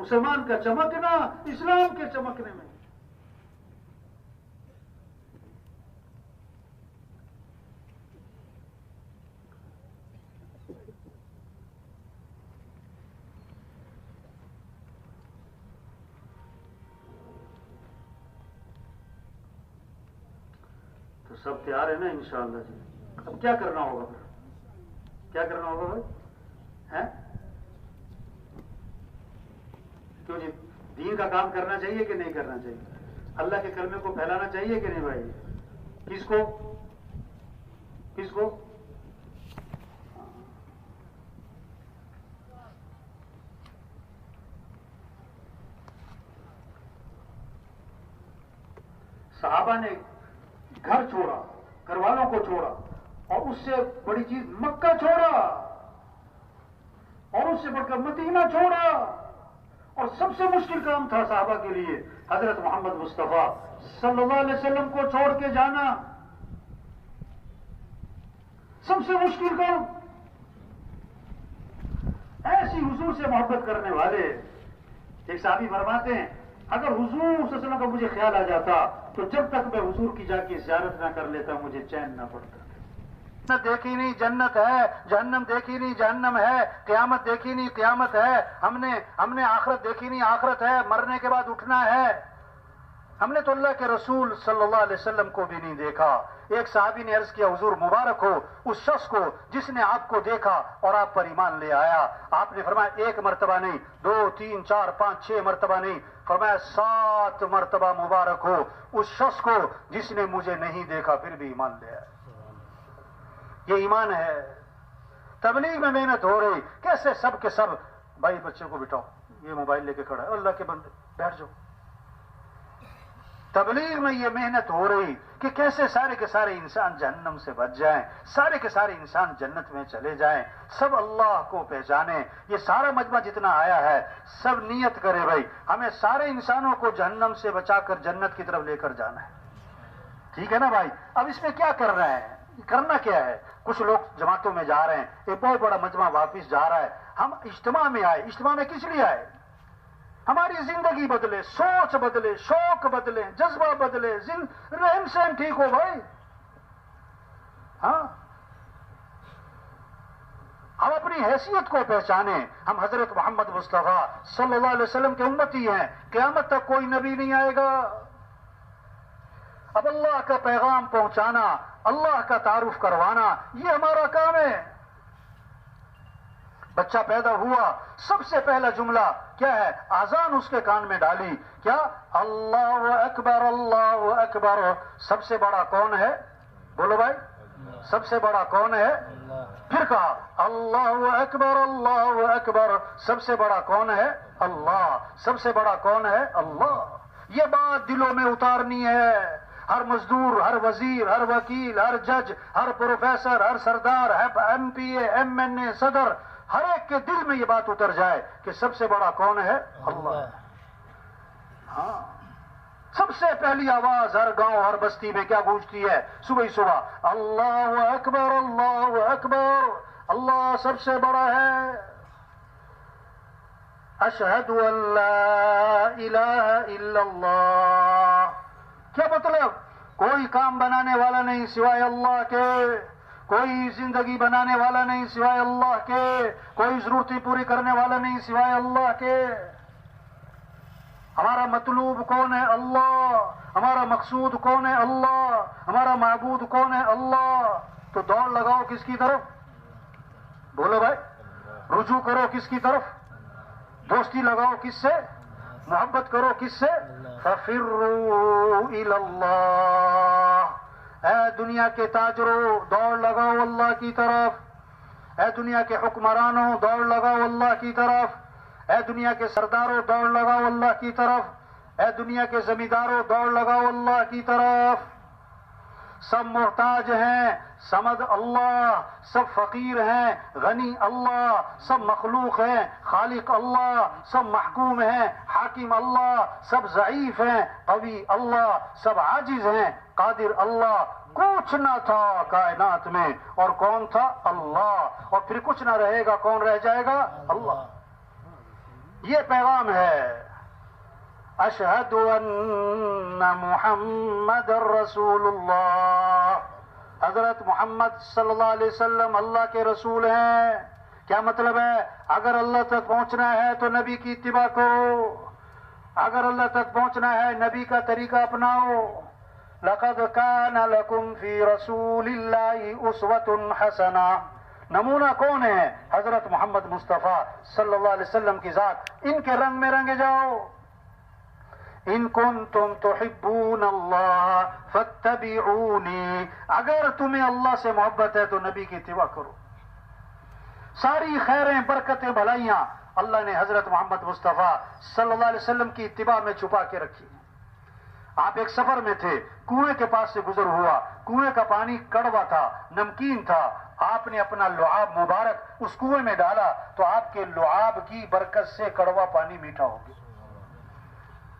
مسلمان کا چمکنا اسلام کے چمکنے میں. تو سب تیار ہے نا انشاءاللہ جی. اب کیا کرنا ہوگا پھر؟ کیا کرنا ہوگا بھائی؟ ہیں کیوں جی؟ دین کا کام کرنا چاہیے کہ نہیں کرنا چاہیے؟ اللہ کے کلمے کو پھیلانا چاہیے کہ نہیں بھائی؟ کس کو؟ کس کو؟ صحابہ نے گھر چھوڑا، گھر والوں کو چھوڑا، اور اس سے بڑی چیز مکہ چھوڑا، اور اس سے بڑھ کر مدینہ چھوڑا، اور سب سے مشکل کام تھا صحابہ کے لیے حضرت محمد مصطفیٰ صلی اللہ علیہ وسلم کو چھوڑ کے جانا. سب سے مشکل کام. ایسی حضور سے محبت کرنے والے. ایک صحابی فرماتے ہیں اگر حضور صلی اللہ علیہ وسلم کا مجھے خیال آ جاتا تو جب تک میں حضور کی جا کے زیارت نہ کر لیتا مجھے چین نہ پڑتا. جنت دیکھی نہیں جنت ہے، جہنم دیکھی نہیں جہنم ہے، قیامت دیکھی نہیں قیامت ہے، ہم نے آخرت دیکھی نہیں آخرت ہے، مرنے کے بعد اٹھنا ہے. ہم نے تو اللہ کے رسول صلی اللہ علیہ وسلم کو بھی نہیں دیکھا. ایک صحابی نے عرض کیا حضور مبارک ہو اس شخص کو جس نے آپ کو دیکھا اور آپ پر ایمان لے آیا. آپ نے فرمایا 1 مرتبہ نہیں، 2 3 4 5 6 مرتبہ نہیں، فرمایا 7 مرتبہ مبارک ہو اس شخص کو جس نے مجھے نہیں دیکھا پھر بھی ایمان لے آیا. یہ ایمان ہے. تبلیغ میں محنت ہو رہی، کیسے سب کے سب بھائی بچے کو بٹھاؤ، یہ موبائل لے کے کھڑا ہے، اللہ کے بندے بیٹھ جاؤ. تبلیغ میں یہ محنت ہو رہی کہ کیسے سارے کے سارے انسان جہنم سے بچ جائیں، سارے کے سارے انسان جنت میں چلے جائیں، سب اللہ کو پہچانیں. یہ سارا مجمع جتنا آیا ہے سب نیت کرے بھائی ہمیں سارے انسانوں کو جہنم سے بچا کر جنت کی طرف لے کر جانا ہے. ٹھیک ہے نا بھائی؟ اب اس میں کیا کر رہے ہیں؟ کرنا کیا ہے؟ کچھ لوگ جماعتوں میں جا رہے ہیں، ایک بہت بڑا مجمع واپس جا رہا ہے. ہم اجتماع میں آئے، اجتماع میں کس لیے آئے؟ ہماری زندگی بدلے، سوچ بدلے، شوق بدلے، جذبہ بدلے، رہن سہن ٹھیک ہو بھائی. ہاں ہم اپنی حیثیت کو پہچانیں. ہم حضرت محمد مصطفیٰ صلی اللہ علیہ وسلم کے امتی ہیں. قیامت تک کوئی نبی نہیں آئے گا. اب اللہ کا پیغام پہنچانا، اللہ کا تعارف کروانا یہ ہمارا کام ہے. بچہ پیدا ہوا سب سے پہلا جملہ کیا ہے؟ اذان اس کے کان میں ڈالی، کیا؟ اللہ اکبر اللہ اکبر. سب سے بڑا کون ہے؟ بولو بھائی، سب سے بڑا کون ہے؟ پھر کہا اللہ اکبر اللہ اکبر. سب سے بڑا کون ہے؟ اللہ. سب سے بڑا کون ہے؟ اللہ. یہ بات دلوں میں اتارنی ہے. ہر مزدور، ہر وزیر، ہر وکیل، ہر جج، ہر پروفیسر، ہر سردار، ایم پی اے، ایم این اے، صدر، ہر ایک کے دل میں یہ بات اتر جائے کہ سب سے بڑا کون ہے؟ اللہ. ہاں سب سے پہلی آواز ہر گاؤں ہر بستی میں کیا گونجتی ہے صبح ہی صبح؟ اللہ اکبر اللہ اکبر. اللہ سب سے بڑا ہے. اشہد ان لا الہ الا اللہ. کیا مطلب؟ کوئی کام بنانے والا نہیں سوائے اللہ کے، کوئی زندگی بنانے والا نہیں سوائے اللہ کے، کوئی ضرورتیں پوری کرنے والا نہیں سوائے اللہ کے. ہمارا مطلوب کون ہے؟ اللہ. ہمارا مقصود کون ہے؟ اللہ. ہمارا معبود کون ہے؟ اللہ. تو دوڑ لگاؤ کس کی طرف؟ بولو بھائی. رجوع کرو کس کی طرف؟ دوستی لگاؤ کس سے؟ محبت کرو کس سے؟ فَفِرُّوا إِلَى اللَّهِ. اے دنیا کے تاجروں دوڑ لگاؤ اللہ کی طرف. اے دنیا کے حکمرانوں دوڑ لگاؤ اللہ کی طرف. اے دنیا کے سرداروں دوڑ لگاؤ اللہ کی طرف. اے دنیا کے زمینداروں دوڑ لگاؤ اللہ کی طرف. سب محتاج ہیں، سمد اللہ. سب فقیر ہیں، غنی اللہ. سب مخلوق ہیں، خالق اللہ. سب محکوم ہیں، حاکم اللہ. سب ضعیف ہیں، قوی اللہ. سب عاجز ہیں، قادر اللہ. کچھ نہ تھا کائنات میں اور کون تھا؟ اللہ. اور پھر کچھ نہ رہے گا، کون رہ جائے گا؟ اللہ. یہ پیغام ہے اشہد ان محمد رسول اللہ، حضرت محمد صلی اللہ علیہ وسلم اللہ کے رسول ہیں۔ کیا مطلب ہے؟ اگر اللہ تک پہنچنا ہے تو نبی کی اتباع کرو، اگر اللہ تک پہنچنا ہے نبی کا طریقہ اپناؤ۔ لقد کان لکم فی رسول اللہ اسوۃ حسنہ، نمونہ کون ہے؟ حضرت محمد مصطفیٰ صلی اللہ علیہ وسلم کی ذات، ان کے رنگ میں رنگے جاؤ۔ ان کنتم تحبون اللہ فاتبعونی، اگر تمہیں اللہ سے محبت ہے تو نبی کی اتباع کرو۔ ساری خیریں، برکتیں، بھلائیاں اللہ نے حضرت محمد مصطفیٰ صلی اللہ علیہ وسلم کی اتباع میں چھپا کے رکھی۔ آپ ایک سفر میں تھے، کنویں کے پاس سے گزر ہوا، کنویں کا پانی کڑوا تھا، نمکین تھا، آپ نے اپنا لعاب مبارک اس کنویں میں ڈالا تو آپ کے لعاب کی برکت سے کڑوا پانی میٹھا ہو گیا۔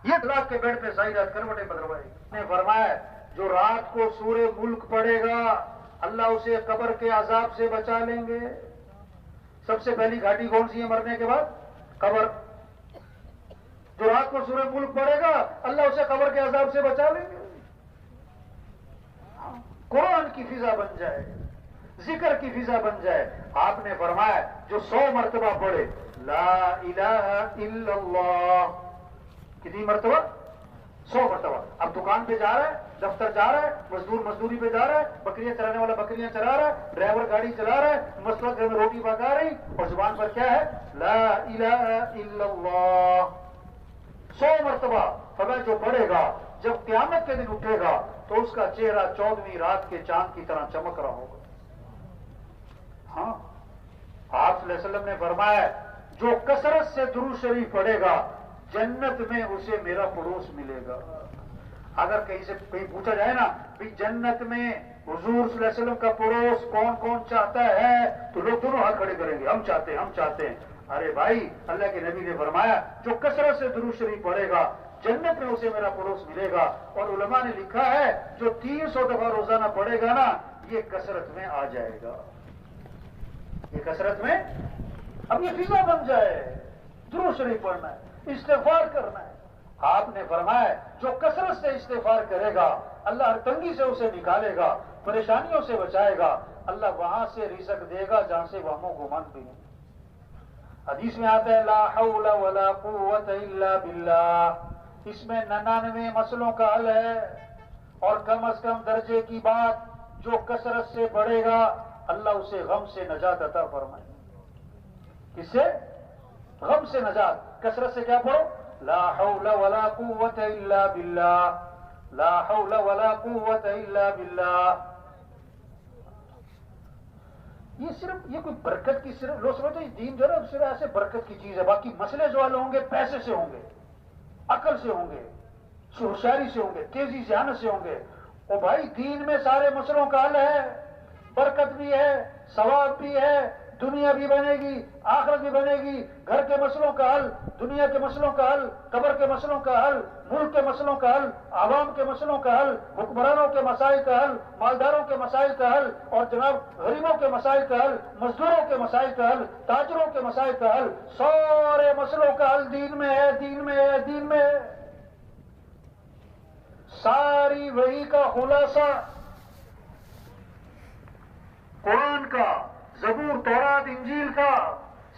یہ اللہ کے بیڑ پہ سائی رات کروٹیں بدلوائی نے فرمایا جو رات کو سورہ ملک پڑے گا اللہ اسے قبر کے عذاب سے بچا لیں گے۔ سب سے پہلی گھاٹی کون سی ہے مرنے کے بعد؟ قبر۔ جو رات کو سورہ ملک پڑے گا اللہ اسے قبر کے عذاب سے بچا لیں گے۔ قرآن کی فضا بن جائے، ذکر کی فضا بن جائے۔ آپ نے فرمایا جو 100 مرتبہ پڑھے لا الہ الا اللہ، کتنی مرتبہ؟ 100 مرتبہ۔ اب دکان پہ جا رہا ہے، دفتر جا رہا ہے، مزدور مزدوری پہ جا رہا ہے، بکریاں چلانے والا بکریاں چلا رہا ہے، ڈرائیور گاڑی چلا رہا ہے، مسلط گھر میں روٹی پکا رہی، اور زبان پر کیا ہے؟ لا الہ الا اللہ 100 مرتبہ۔ فرمایا جو پڑھے گا جب قیامت کے دن اٹھے گا تو اس کا چہرہ 14ویں رات کے چاند کی طرح چمک رہا ہوگا۔ ہاں، آپ صلی اللہ علیہ وسلم نے فرمایا جو کثرت سے درود شریف پڑھے گا جنت میں اسے میرا پڑوس ملے گا۔ اگر کہیں سے کہیں پوچھا جائے نا بھی جنت میں حضور صلی اللہ علیہ وسلم کا پڑوس کون کون چاہتا ہے تو لوگ دونوں ہاتھ کھڑے کریں گے، ہم چاہتے ہیں، ہم چاہتے ہیں۔ ارے بھائی، اللہ کے نبی نے فرمایا جو کثرت سے درود شریف پڑھے گا جنت میں اسے میرا پڑوس ملے گا۔ اور علماء نے لکھا ہے جو 300 دفعہ روزانہ پڑھے گا نا یہ کثرت میں آ جائے گا، یہ کثرت میں۔ اب یہ فضا بن جائے، درود شریف پڑھنا ہے، استغفار کرنا ہے۔ آپ نے فرمایا جو کثرت سے استغفار کرے گا اللہ ہر تنگی سے اسے نکالے گا، پریشانیوں سے بچائے گا، اللہ وہاں سے رزق دے گا جہاں سے وہم و گمان بھی نہیں۔ حدیث میں آتا ہے لا حول ولا قوت الا باللہ، اس میں 99 مسئلوں کا حل ہے، اور کم از کم درجے کی بات جو کثرت سے پڑھے گا اللہ اسے غم سے نجات عطا فرمائے۔ کس سے؟ غم سے نجات۔ کثرت سے کیا پڑھو؟ لا حول ولا قوت الا باللہ، لا حول ولا قوت الا باللہ۔ یہ صرف یہ کوئی برکت کی صرف لوگ سمجھتے ہیں دین جو ہے نا صرف ایسے برکت کی چیز ہے، باقی مسئلے جو والے ہوں گے پیسے سے ہوں گے، عقل سے ہوں گے، ہوشیاری سے ہوں گے، تیزی ذہانت سے ہوں گے۔ اور بھائی دین میں سارے مسئلوں کا حل ہے، برکت بھی ہے، ثواب بھی ہے، دنیا بھی بنے گی، آخرت بھی بنے گی۔ گھر کے مسئلوں کا حل، دنیا کے مسئلوں کا حل، قبر کے مسئلوں کا حل، ملک کے مسئلوں کا حل، عوام کے مسئلوں کا حل، حکمرانوں کے مسائل کا حل، مالداروں کے مسائل کا حل، اور جناب غریبوں کے مسائل کا حل، مزدوروں کے مسائل کا حل، تاجروں کے مسائل کا حل، سارے مسئلوں کا حل دین میں ہے، دین میں ہے، دین میں ہے۔ ساری وحی کا خلاصہ قرآن کا، زبور، تورات، انجیل کا،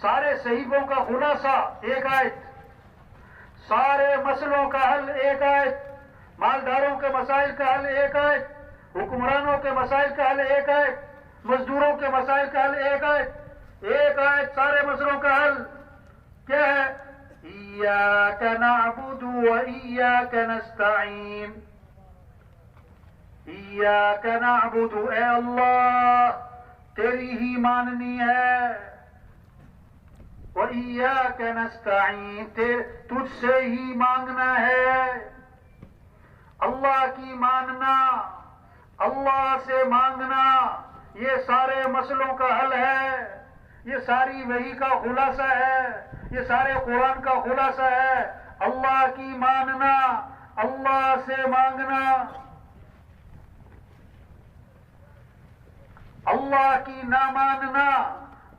سارے صحیفوں کا خلاصہ ایک آیت، سارے مسئلوں کا حل ایک آیت، مالداروں کے مسائل کا حل ایک آیت، حکمرانوں کے مسائل کا حل ایک آیت، مزدوروں کے مسائل کا حل ایک آیت، ایک آیت سارے مسئلوں کا حل کیا ہے؟ ایاک نعبد و ایاک نستعین، ایاک نعبد، اے اللہ تیری ہی ماننی ہے، وَإِيَّاكَ نَسْتَعِينُ تجھ سے ہی مانگنا ہے۔ اللہ کی ماننا، اللہ سے مانگنا، یہ سارے مسئلوں کا حل ہے، یہ ساری وحی کا خلاصہ ہے، یہ سارے قرآن کا خلاصہ ہے۔ اللہ کی ماننا، اللہ سے مانگنا، اللہ کی نہ ماننا،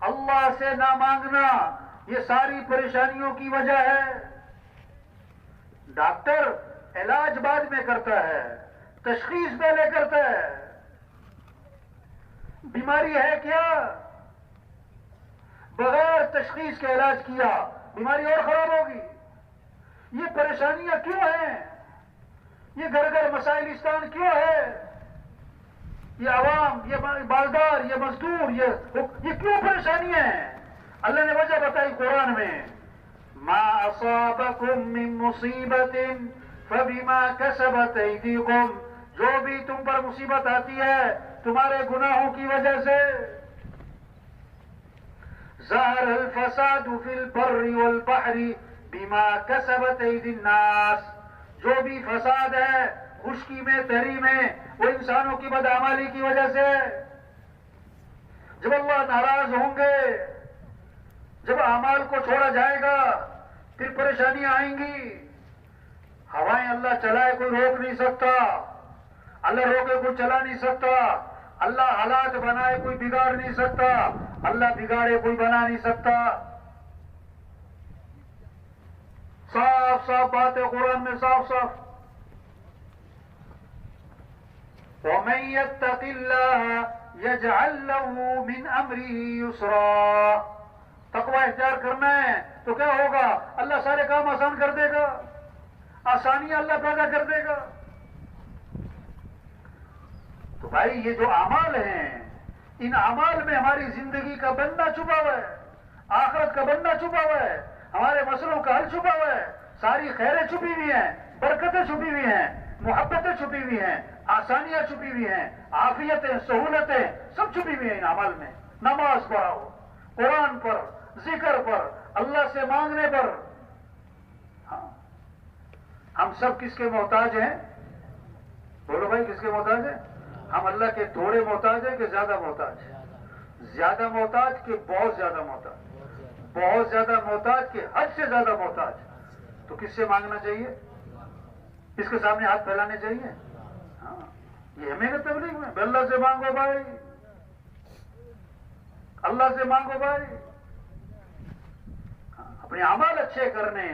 اللہ سے نہ مانگنا، یہ ساری پریشانیوں کی وجہ ہے. ڈاکٹر علاج بعد میں کرتا ہے، تشخیص پہلے کرتا ہے. بیماری ہے کیا؟ بغیر تشخیص کے علاج کیا بیماری اور خراب ہوگی. یہ پریشانیاں کیوں ہیں؟ یہ گھر گھر مسائلستان کیوں ہے؟ یہ عوام، یہ بالدار، یہ مزدور، یہ کیوں پریشانیاں ہیں؟ اللہ نے وجہ بتائی قرآن میں، ما اصابکم من مصیبت فبما کسبت ایدیکم، جو بھی تم پر مصیبت آتی ہے تمہارے گناہوں کی وجہ سے. ظہر الفساد فی البر والبحر بما کسبت ایدی الناس، جو بھی فساد ہے خشکی میں تری میں وہ انسانوں کی بدعمالی کی وجہ سے. جب اللہ ناراض ہوں گے، جب اعمال کو چھوڑا جائے گا پھر پریشانیاں آئیں گی. ہوائیں اللہ چلائے کوئی روک نہیں سکتا، اللہ روکے کوئی چلا نہیں سکتا، اللہ حالات بنائے کوئی بگاڑ نہیں سکتا، اللہ بگاڑے کوئی بنا نہیں سکتا. صاف صاف بات ہے قرآن میں، صاف صاف. وَمَن يَتَّقِ اللَّهَ يَجْعَل لَّهُ مِنْ أَمْرِهِ يُسْرًا. تقوی اختیار کرنا ہے تو کیا ہوگا؟ اللہ سارے کام آسان کر دے گا، آسانیاں اللہ پیدا کر دے گا. تو بھائی یہ جو اعمال ہیں، ان اعمال میں ہماری زندگی کا بندہ چھپا ہوا ہے، آخرت کا بندہ چھپا ہوا ہے، ہمارے مسئلوں کا حل چھپا ہوا ہے، ساری خیریں چھپی ہوئی ہیں، برکتیں چھپی ہوئی ہیں، محبتیں چھپی ہوئی ہیں، آسانیاں چھپی ہوئی ہیں، عافیتیں، سہولتیں سب چھپی ہوئی ہیں ان اعمال میں. نماز پڑھو، قرآن پر، ذکر پر، اللہ سے مانگنے پر. ہاں، ہم سب کس کے محتاج ہیں؟ بولو بھائی، کس کے محتاج ہیں؟ ہم اللہ کے تھوڑے محتاج ہیں کہ زیادہ محتاج؟ زیادہ محتاج کہ بہت زیادہ محتاج؟ بہت زیادہ محتاج کہ حد سے زیادہ محتاج. تو کس سے مانگنا چاہیے؟ اس کے سامنے ہاتھ پھیلانے چاہیے. ہاں، یہ ہمیں کہ تبلیغ میں اللہ سے مانگو بھائی، اللہ سے مانگو بھائی. اپنے اعمال اچھے کرنے،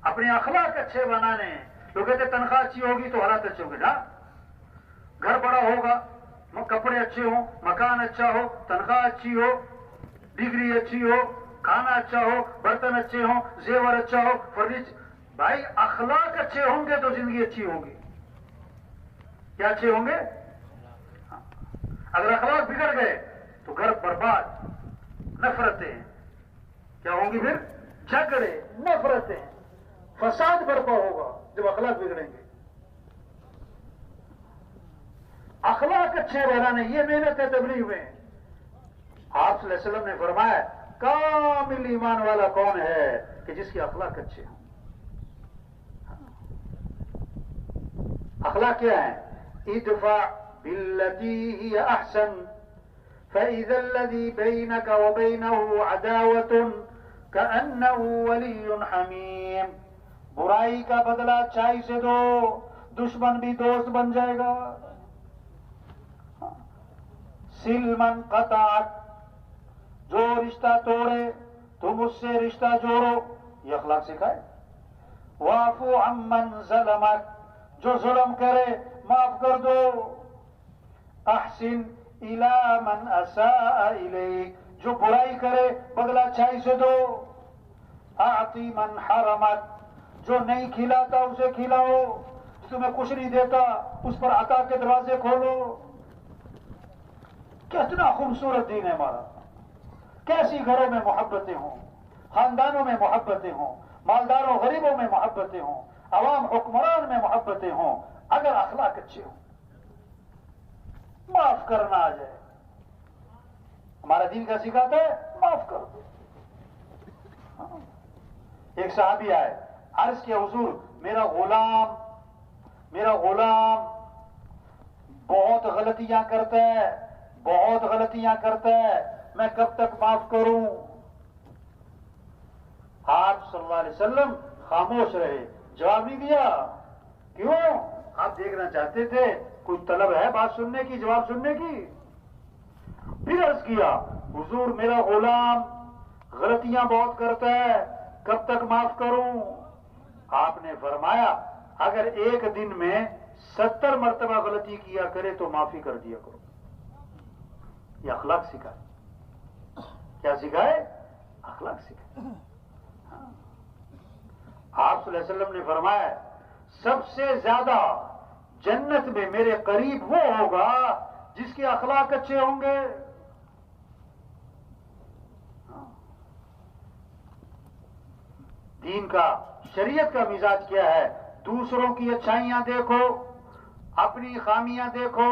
اپنے اخلاق اچھے بنانے. لوگ کہتے تنخواہ اچھی ہوگی تو حالات اچھے ہوں گے. نا، گھر بڑا ہوگا، کپڑے اچھے ہوں، مکان اچھا ہو، تنخواہ اچھی ہو، ڈگری اچھی ہو، کھانا اچھا ہو، برتن اچھے ہوں، زیور اچھا ہو، فرنیچر. بھائی اخلاق اچھے ہوں گے تو زندگی اچھی ہوگی. کیا اچھے ہوں گے؟ اگر اخلاق بگڑ گئے تو گھر برباد. نفرتیں کیا ہوں گی؟ پھر جھگڑے، نفرتیں، فساد برپا ہوگا جب اخلاق بگڑیں گے. اخلاق اچھے بنانے یہ محنت ہے تبلیغ میں. آپ صلی اللہ علیہ وسلم نے فرمایا کامل ایمان والا کون ہے؟ کہ جس کے اخلاق اچھے ہوں. اخلاق کیا ہے؟ ادفع بالتی هي احسن فاذا الذي بينك وبينه عداوة كأنه ولي حميم. برائی کا بدلہ اچھائی سے دو، دشمن بھی دوست بن جائے گا. سل من قطعک، جو رشتہ توڑے تم اس سے رشتہ جوڑو. یہ اخلاق سکھائے. واعفو عمن ظلمک، جو ظلم کرے معاف کر دو. احسن الی من اساء الیک، جو برائی کرے بدلہ اچھائی سے دو. اعطی من حرمک، جو نہیں کھلاتا اسے کھلاؤ، تمہیں کچھ نہیں دیتا اس پر عطا کے دروازے کھولو. کتنا خوبصورت دین ہے ہمارا. کیسی گھروں میں محبتیں ہوں، خاندانوں میں محبتیں ہوں، مالداروں غریبوں میں محبتیں ہوں، عوام حکمران میں محبتیں ہوں، اگر اخلاق اچھے ہوں. معاف کرنا آ جائے. ہمارا دین کا سکھاتا ہے معاف کر دو. ایک صحابی آئے، عرض کیا حضور میرا غلام بہت غلطیاں کرتا ہے، بہت غلطیاں کرتا ہے، میں کب تک معاف کروں؟ آپ صلی اللہ علیہ وسلم خاموش رہے، جواب نہیں دیا. کیوں؟ آپ دیکھنا چاہتے تھے کوئی طلب ہے بات سننے کی، جواب سننے کی. پھر عرض کیا حضور میرا غلام غلطیاں بہت کرتا ہے، کب تک معاف کروں؟ آپ نے فرمایا اگر ایک دن میں 70 مرتبہ غلطی کیا کرے تو معافی کر دیا کرو۔ یہ اخلاق سکھائے۔ کیا سکھائے؟ اخلاق سکھائے۔ آپ صلی اللہ علیہ وسلم نے فرمایا سب سے زیادہ جنت میں میرے قریب وہ ہوگا جس کے اخلاق اچھے ہوں گے۔ دین کا، شریعت کا مزاج کیا ہے؟ دوسروں کی اچھائیاں دیکھو، اپنی خامیاں دیکھو،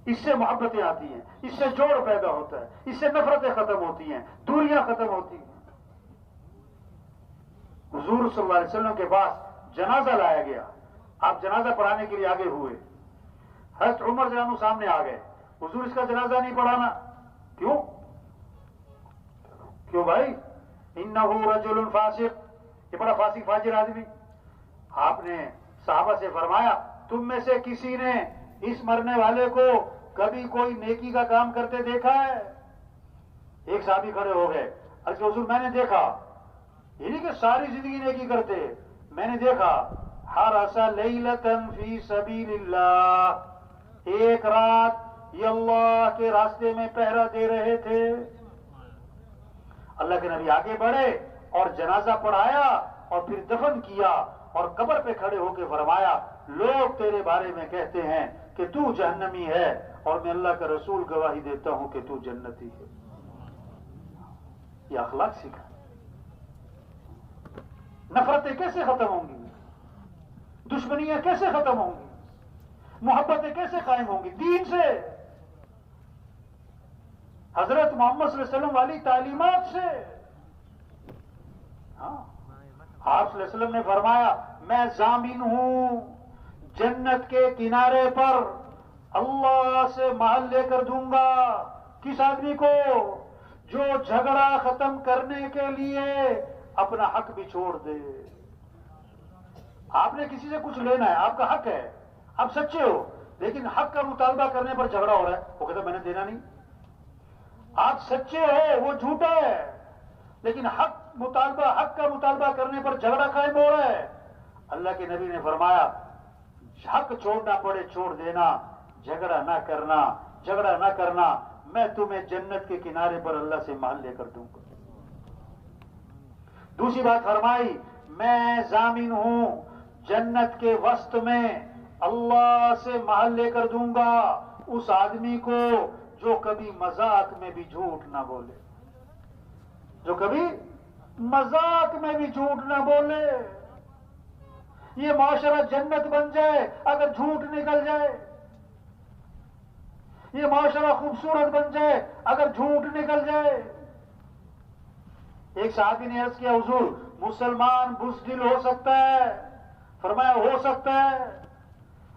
اس سے محبتیں آتی ہیں، اس سے جوڑ پیدا ہوتا ہے، اس سے نفرتیں ختم ہوتی ہیں، دوریاں ختم ہوتی ہیں۔ حضور صلی اللہ علیہ وسلم کے پاس جنازہ لایا گیا، آپ جنازہ پڑھانے کے لیے آگے ہوئے، حضرت عمر جانو سامنے آ گئے، حضور اس کا جنازہ نہیں پڑھانا؟ کیوں بھائی؟ انہو رجل فاسق، یہ بڑا فاسق فاجر آدمی۔ آپ نے صحابہ سے فرمایا تم میں سے کسی نے اس مرنے والے کو کبھی کوئی نیکی کا کام کرتے دیکھا ہے؟ ایک صحابی کھڑے ہو گئے، عرض حضور میں نے دیکھا، یہ نہیں کہ ساری زندگی نیکی کرتے، میں نے دیکھا حرس لیلۃ فی سبیل اللہ، ایک رات یہ اللہ کے راستے میں پہرا دے رہے تھے۔ اللہ کے نبی آگے بڑھے اور جنازہ پڑھایا اور پھر دفن کیا اور قبر پہ کھڑے ہو کے فرمایا لوگ تیرے بارے میں کہتے ہیں کہ تو جہنمی ہے اور میں اللہ کا رسول گواہی دیتا ہوں کہ تو جنتی ہے۔ یہ اخلاق سیکھا۔ نفرتیں کیسے ختم ہوں گی؟ دشمنیاں کیسے ختم ہوں گی؟ محبتیں کیسے قائم ہوں گی؟ دین سے، حضرت محمد صلی اللہ علیہ وسلم والی تعلیمات سے۔ آپ صلی اللہ علیہ وسلم نے فرمایا میں ضامن ہوں جنت کے کنارے پر اللہ سے محل لے کر دوں گا کس آدمی کو؟ جو جھگڑا ختم کرنے کے لیے اپنا حق بھی چھوڑ دے۔ آپ نے کسی سے کچھ لینا ہے، آپ کا حق ہے، آپ سچے ہو، لیکن حق کا مطالبہ کرنے پر جھگڑا ہو رہا ہے، وہ کہتا ہے میں نے دینا نہیں۔ آپ سچے ہو، وہ جھوٹا ہے، لیکن حق کا مطالبہ کرنے پر جھگڑا قائم ہو رہا ہے۔ اللہ کے نبی نے فرمایا حق چھوڑنا پڑے چھوڑ دینا، جھگڑا نہ کرنا، میں تمہیں جنت کے کنارے پر اللہ سے محل لے کر دوں گا۔ دوسری بات فرمائی میں ضامن ہوں جنت کے وسط میں اللہ سے محل لے کر دوں گا اس آدمی کو جو کبھی مذاق میں بھی جھوٹ نہ بولے، جو کبھی مذاق میں بھی جھوٹ نہ بولے۔ یہ معاشرہ جنت بن جائے اگر جھوٹ نکل جائے، یہ معاشرہ خوبصورت بن جائے اگر جھوٹ نکل جائے۔ ایک صحابی نے عرض کیا حضور مسلمان بزدل ہو سکتا ہے؟ فرمایا ہو سکتا ہے۔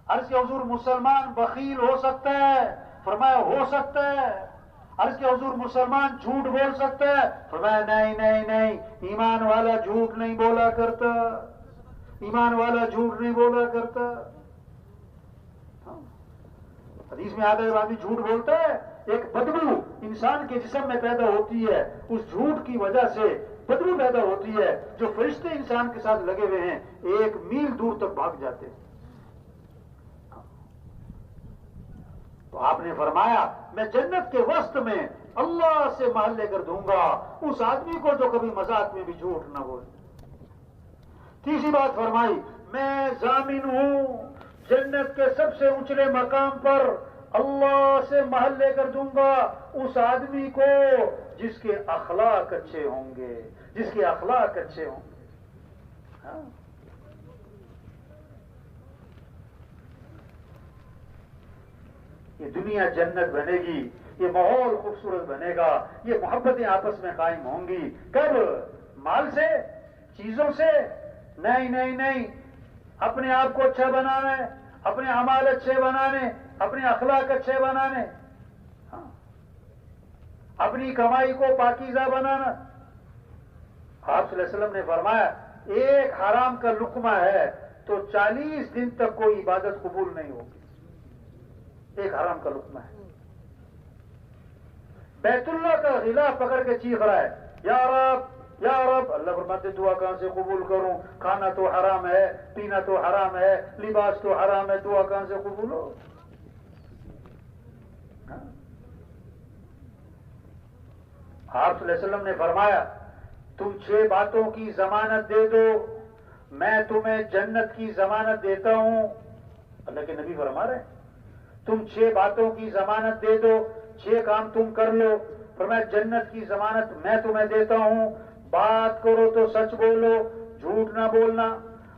عرض کیا حضور مسلمان بخیل ہو سکتا ہے؟ فرمایا ہو سکتا ہے۔ عرض کیا حضور مسلمان جھوٹ بول سکتا ہے؟ فرمایا نہیں، ایمان والا جھوٹ نہیں بولا کرتا، ایمان والا جھوٹ نہیں بولا کرتا۔ حدیث میں آتا ہے آدمی جھوٹ بولتا ہے، ایک بدبو انسان کے جسم میں پیدا ہوتی ہے، اس جھوٹ کی وجہ سے بدبو پیدا ہوتی ہے، جو فرشتے انسان کے ساتھ لگے ہوئے ہیں 1 میل دور تک بھاگ جاتے ہیں۔ تو آپ نے فرمایا میں جنت کے وسط میں اللہ سے محل لے کر دوں گا اس آدمی کو جو کبھی مذاق میں بھی جھوٹ نہ بولے۔ تیسری بات فرمائی میں ضامن ہوں جنت کے سب سے اونچے مقام پر اللہ سے محل لے کر دوں گا اس آدمی کو جس کے اخلاق اچھے ہوں گے، جس کے اخلاق اچھے ہوں گے۔ یہ دنیا جنت بنے گی، یہ ماحول خوبصورت بنے گا، یہ محبتیں آپس میں قائم ہوں گی۔ کب؟ مال سے، چیزوں سے؟ نہیں، اپنے آپ کو اچھا بنانا ہے، اپنے اعمال اچھے بنانے، اپنے اخلاق اچھے بنانے، اپنی کمائی کو پاکیزہ بنانا۔ آپ صلی اللہ علیہ وسلم نے فرمایا ایک حرام کا لقمہ ہے تو 40 دن تک کوئی عبادت قبول نہیں ہوگی۔ ایک حرام کا لقمہ ہے، بیت اللہ کا غلاف پکڑ کے چیخ رہا ہے یا رب یا رب. اللہ فرماتے دعا کہاں سے قبول کروں؟ کھانا تو حرام ہے، پینا تو حرام ہے، لباس تو حرام ہے، دعا کہاں سے قبول ہو؟ آپ صلی اللہ علیہ وسلم نے فرمایا تم 6 باتوں کی ضمانت دے دو میں تمہیں جنت کی ضمانت دیتا ہوں. اللہ کے نبی فرما رہے ہیں تم 6 باتوں کی ضمانت دے دو، 6 کام تم کر لو، فرمایا جنت کی ضمانت میں تمہیں دیتا ہوں. بات کرو تو سچ بولو، جھوٹ نہ بولنا،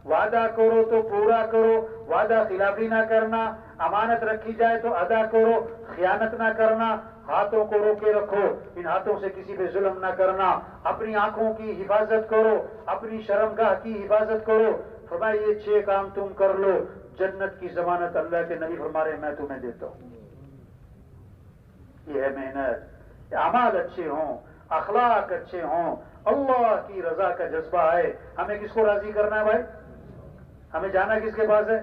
وعدہ کرو تو پورا کرو، وعدہ خلافی نہ کرنا، امانت رکھی جائے تو ادا کرو، خیانت نہ کرنا، ہاتھوں کو روکے رکھو، ان ہاتھوں سے کسی پہ ظلم نہ کرنا، اپنی آنکھوں کی حفاظت کرو، اپنی شرمگاہ کی حفاظت کرو. فرمایا یہ 6 کام تم کر لو، جنت کی ضمانت اللہ کے نبی فرما رہے میں تمہیں دیتا ہوں. یہ ہے محنت. اعمال اچھے ہوں، اخلاق اچھے ہوں، اللہ کی رضا کا جذبہ ہے. ہمیں کس کو راضی کرنا ہے بھائی؟ ہمیں جانا کس کے پاس ہے؟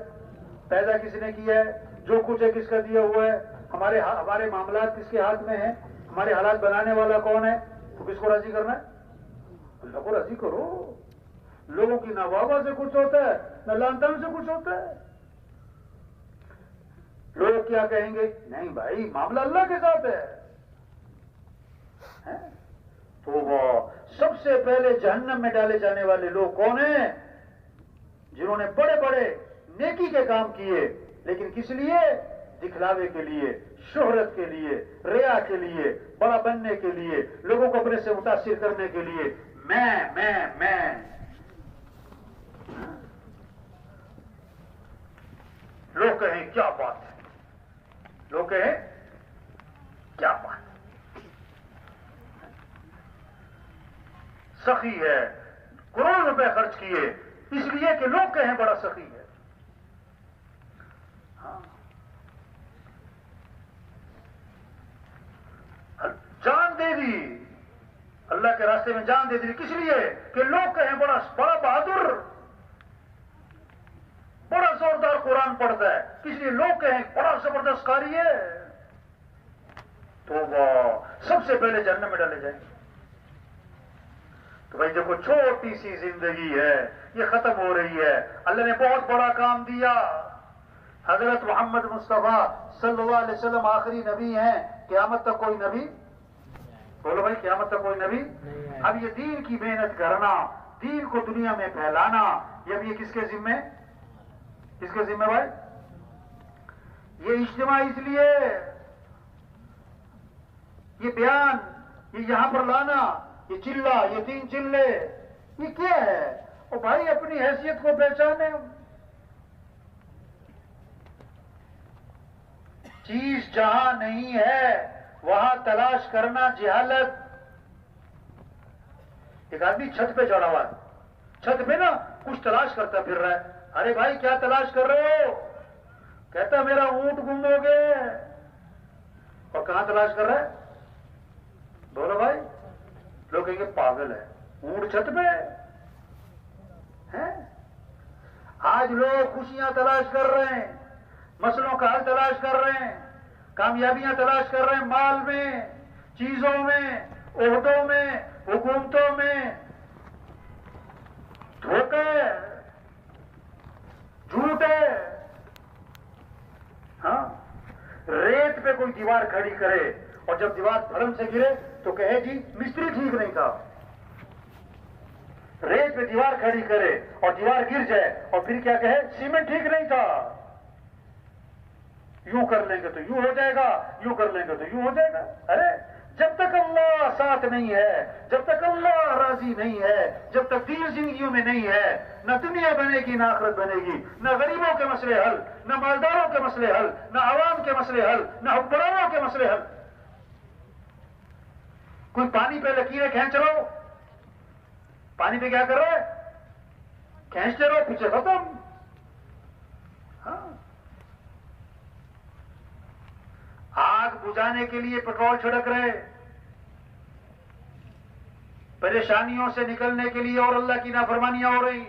پیدا کس نے کیا ہے؟ جو کچھ ہے کس کا دیا ہوا ہے؟ ہمارے معاملات کس کے ہاتھ میں ہیں؟ ہمارے حالات بنانے والا کون ہے؟ تو کس کو راضی کرنا ہے؟ اللہ کو راضی کرو. لوگوں کی نہ واہ واہ سے کچھ ہوتا ہے نہ لان تان سے کچھ ہوتا ہے. لوگ کیا کہیں گے؟ نہیں بھائی معاملہ اللہ کے ساتھ ہے. تو وہ سب سے پہلے جہنم میں ڈالے جانے والے لوگ کون ہیں؟ جنہوں نے بڑے بڑے نیکی کے کام کیے لیکن کس لیے؟ دکھلاوے کے لیے، شہرت کے لیے، ریا کے لیے، بڑا بننے کے لیے، لوگوں کو اپنے سے متاثر کرنے کے لیے. میں لوگ کہیں کیا بات ہے، لوگ کہیں کیا بات ہے، سخی ہے، کروڑ روپے خرچ کیے اس لیے کہ لوگ کہیں بڑا سخی ہے. جان دے دی اللہ کے راستے میں، جان دے دی کس لیے؟ کہ لوگ کہیں بڑا بہادر، بڑا زوردار قرآن پڑھتا ہے، کس لیے لوگ کہیں بڑا زبردست قاری ہے. تو وہ سب سے پہلے جہنم میں ڈالے جائیں گے. تو بھائی دیکھو چھوٹی سی زندگی ہے یہ ختم ہو رہی ہے. اللہ نے بہت بڑا کام دیا. حضرت محمد مصطفیٰ صلی اللہ علیہ وسلم آخری نبی ہیں. قیامت تک کوئی نبی، بولو بھائی قیامت تک کوئی نبی. اب یہ دین کی محنت کرنا، دین کو دنیا میں پھیلانا، یہ اب یہ کس کے ذمہ؟ کس کے ذمہ بھائی؟ یہ اجتماع اس لیے، یہ بیان، یہ یہاں پر لانا، یہ چلہ، یہ 3 چلے، یہ کیا ہے؟ اور بھائی اپنی حیثیت کو پہچانے. چیز جہاں نہیں ہے وہاں تلاش کرنا جہالت. ایک آدمی چھت پہ چڑھا ہوا ہے، چھت پہ نا کچھ تلاش کرتا پھر رہا ہے. ارے بھائی کیا تلاش کر رہے ہو؟ کہتا میرا اونٹ گم ہو گیا. اور کہاں تلاش کر رہا ہے؟ بولو بھائی. لوگ کہیں گے پاگل ہے، اونٹ چھت پہ ہے. آج لوگ خوشیاں تلاش کر رہے ہیں، مسئلوں کا حل تلاش کر رہے ہیں، کامیابیاں تلاش کر رہے ہیں، مال میں، چیزوں میں، عہدوں میں، حکومتوں میں. دھوکے، جھوٹے. ہاں ریت پہ کوئی دیوار کھڑی کرے اور جب دیوار دھڑم سے گرے تو کہے جی مستری ٹھیک نہیں تھا. ریت پہ دیوار کھڑی کرے اور دیوار گر جائے اور پھر کیا کہے؟ سیمنٹ ٹھیک نہیں تھا. یوں کر لیں گے تو یوں ہو جائے گا، یوں کر لیں گے تو یوں ہو جائے گا. ارے جب تک اللہ ساتھ نہیں ہے، جب تک اللہ راضی نہیں ہے، جب تک دین زندگیوں میں نہیں ہے، نہ دنیا بنے گی نہ آخرت بنے گی. نہ غریبوں کے مسئلے حل، نہ مالداروں کے مسئلے حل، نہ عوام کے مسئلے حل، نہ حکمرانوں کے مسئلے حل. کوئی پانی پہ لکیریں کھینچ رہا ہو، پانی پہ کیا کر رہا ہے؟ کھینچتے رہو، پیچھے ختم. ہاں آگ بجھانے کے لیے پیٹرول چھڑک رہے، پریشانیوں سے نکلنے کے لیے اور اللہ کی نافرمانیاں ہو رہی.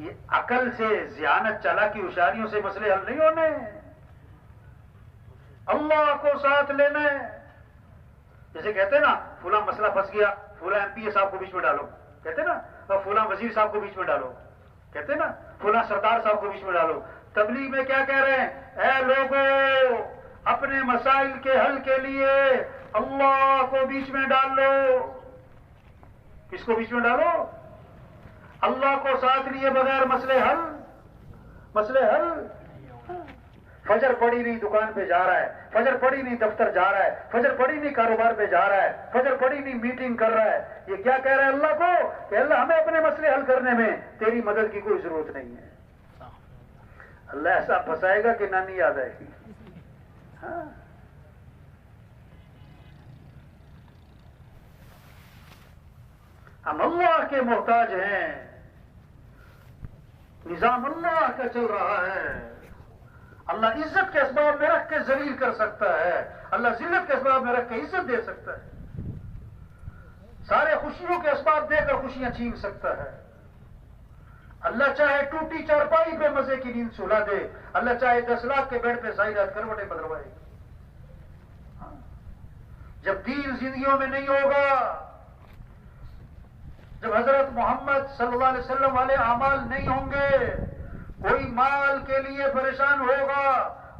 یہ عقل سے، ذہانت، چالاکی، ہوشیاریوں سے مسئلے حل نہیں ہونے، اللہ کو ساتھ لینا ہے۔ جیسے کہتے ہیں نا فلاں مسئلہ پھنس گیا، فلاں ایم پی اے صاحب کو بیچ میں ڈالو، کہتے ہیں نا فلاں وزیر صاحب کو بیچ میں ڈالو، کہتے ہیں نا فلاں سردار صاحب کو بیچ میں ڈالو۔ تبلیغ میں کیا کہہ رہے ہیں؟ اے لوگوں، اپنے مسائل کے حل کے لیے اللہ کو بیچ میں ڈال لو۔ کس کو بیچ میں ڈالو؟ اللہ کو ساتھ لیے بغیر مسئلے حل، مسئلے حل۔ فجر پڑی نہیں دکان پہ جا رہا ہے، فجر پڑی نہیں دفتر جا رہا ہے، فجر پڑی نہیں کاروبار پہ جا رہا ہے، فجر پڑی نہیں میٹنگ کر رہا ہے، یہ کیا کہہ رہا ہے اللہ کو کہ اللہ ہمیں اپنے مسئلے حل کرنے میں تیری مدد کی کوئی ضرورت نہیں ہے۔ اللہ ایسا پھنسائے گا کہ نانی یاد آئے گی۔ ہاں، ہم اللہ کے محتاج ہیں، نظام اللہ کا چل رہا ہے۔ اللہ عزت کے اسباب میں رکھ کے ذلیل کر سکتا ہے، اللہ ذلت کے اسباب میں رکھ کے عزت دے سکتا ہے، سارے خوشیوں کے اسباب دے کر خوشیاں چھین سکتا ہے۔ اللہ چاہے ٹوٹی چارپائی پہ مزے کی نیند سلا دے، اللہ چاہے 10 لاکھ کے بیڈ پہ ساری رات کروٹیں بدلوائے۔ جب دین زندگیوں میں نہیں ہوگا، جب حضرت محمد صلی اللہ علیہ وسلم والے اعمال نہیں ہوں گے، کوئی مال کے لیے پریشان ہوگا،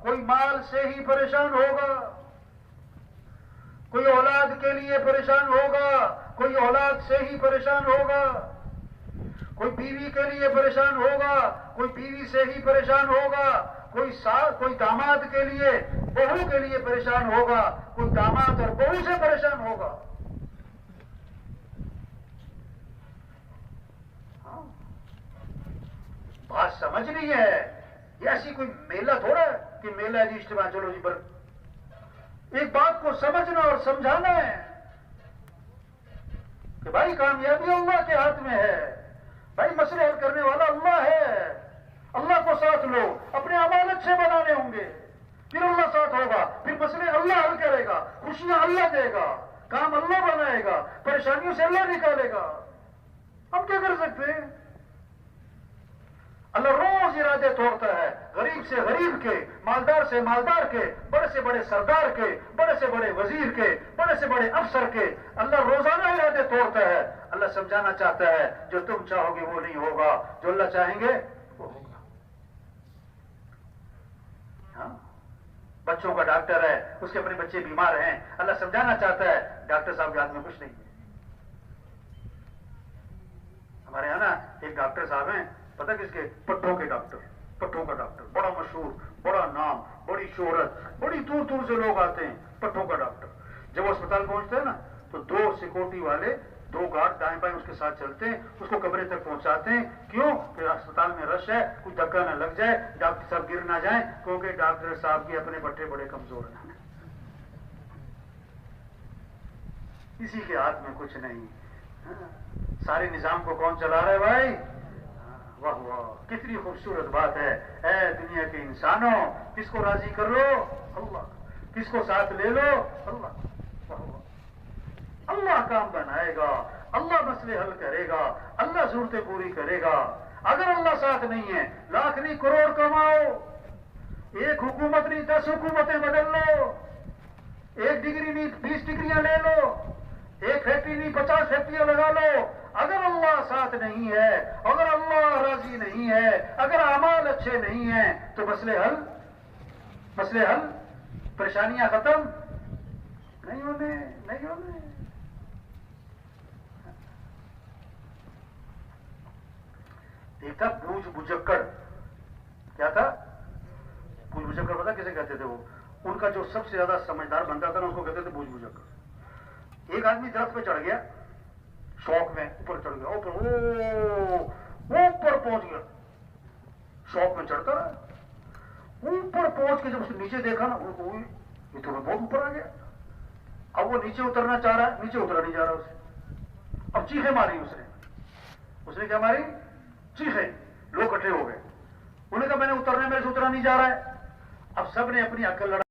کوئی مال سے ہی پریشان ہوگا، کوئی اولاد کے لیے پریشان ہوگا، کوئی اولاد سے ہی پریشان ہوگا، کوئی بیوی کے لیے پریشان ہوگا، کوئی بیوی سے ہی پریشان ہوگا، کوئی داماد کے لیے، بہو کے لیے پریشان ہوگا، کوئی داماد اور بہو سے پریشان ہوگا۔ بات سمجھ نہیں ہے، یہ ایسی کوئی میلہ تھوڑا ہے کہ میلہ جی اجتماع چلو جی پر۔ ایک بات کو سمجھنا اور سمجھانا ہے کہ بھائی کامیابی اللہ کے ہاتھ میں ہے، بھائی مسئلے حل کرنے والا اللہ ہے، اللہ کو ساتھ لو، اپنے اعمال اچھے بنانے ہوں گے، پھر اللہ ساتھ ہوگا، پھر مسئلے اللہ حل کرے گا، خوشیاں اللہ دے گا، کام اللہ بنائے گا، پریشانیوں سے اللہ نکالے گا۔ ہم کیا کر سکتے ہیں؟ اللہ روز ارادے توڑتا ہے، غریب سے غریب کے، مالدار سے مالدار کے، بڑے سے بڑے سردار کے، بڑے سے بڑے وزیر کے، بڑے سے بڑے افسر کے، اللہ روزانہ ارادے توڑتا ہے۔ اللہ سمجھانا چاہتا ہے جو تم چاہو گے وہ نہیں ہوگا، جو اللہ چاہیں گے وہ ہوگا۔ ہاں، بچوں کا ڈاکٹر ہے، اس کے اپنے بچے بیمار ہیں، اللہ سمجھانا چاہتا ہے ڈاکٹر صاحب کے ہاتھ میں کچھ نہیں ہے۔ ہمارے یہاں نا ایک ڈاکٹر صاحب ہیں، پتہ کس کے؟ پٹھوں کے ڈاکٹر، پٹھوں کا ڈاکٹر، بڑا مشہور، بڑا نام، بڑی شہرت، بڑی دور دور سے لوگ آتے ہیں، پٹھوں کا ڈاکٹر۔ جب وہ اسپتال پہنچتے ہیں نا تو 2 سیکورٹی والے، 2 گارڈ دائیں بائیں اس کے ساتھ چلتے ہیں، اس کو کمرے تک پہنچاتے ہیں۔ کیوں؟ کہ اسپتال میں رش ہے، کوئی دھکا نہ لگ جائے، ڈاکٹر صاحب گر نہ جائیں، کیونکہ ڈاکٹر صاحب کے اپنے پٹھے بڑے کمزور ہیں، کسی کے ہاتھ میں کچھ نہیں۔ سارے نظام کو کون چلا رہا ہے بھائی؟ واہ واہ، کتنی خوبصورت بات ہے۔ اے دنیا کے انسانوں، کس کو راضی کر لو؟ اللہ۔ کس کو ساتھ لے لو؟ اللہ۔ واہ واہ، اللہ کام بنائے گا، اللہ مسئلے حل کرے گا، اللہ ضرورتیں پوری کرے گا۔ اگر اللہ ساتھ نہیں ہے، لاکھ نہیں کروڑ کماؤ، ایک حکومت نہیں 10 حکومتیں بدل لو، 1 ڈگری نہیں 20 ڈگریاں لے لو، 1 فیکٹری نہیں 50 فیکٹریاں لگا لو، اگر اللہ ساتھ نہیں ہے، اگر اللہ راضی نہیں ہے، اگر اعمال اچھے نہیں ہیں تو مسئلے حل، مسئلے حل، پریشانیاں ختم نہیں ہونے، نہیں ہونے۔ ایک تھا بوجھ بجکڑ، کیا تھا؟ بوجھ بجکڑ، پتا کسے کہتے تھے؟ وہ ان کا جو سب سے زیادہ سمجھدار بنتا تھا نا، اس کو کہتے تھے بوجھ بجکڑ۔ ایک آدمی درخت پہ چڑھ گیا، شوق میں اوپر چڑھ گیا، اوپر پہنچ گیا، شوق میں چڑھتا رہا، اوپر پہنچ کے جب اس نے نیچے دیکھا نا، یہ تو بہت اوپر آ گیا۔ اب وہ نیچے اترنا چاہ رہا ہے، نیچے اترا نہیں جا رہا اسے۔ اب چیخیں ماری اس نے کیا ماری؟ چیخیں۔ لوگ اکٹھے ہو گئے، انہوں نے کہا میں نے اترنا ہے، میرے سے اترا نہیں جا رہا ہے۔ اب سب نے اپنی عقل لڑا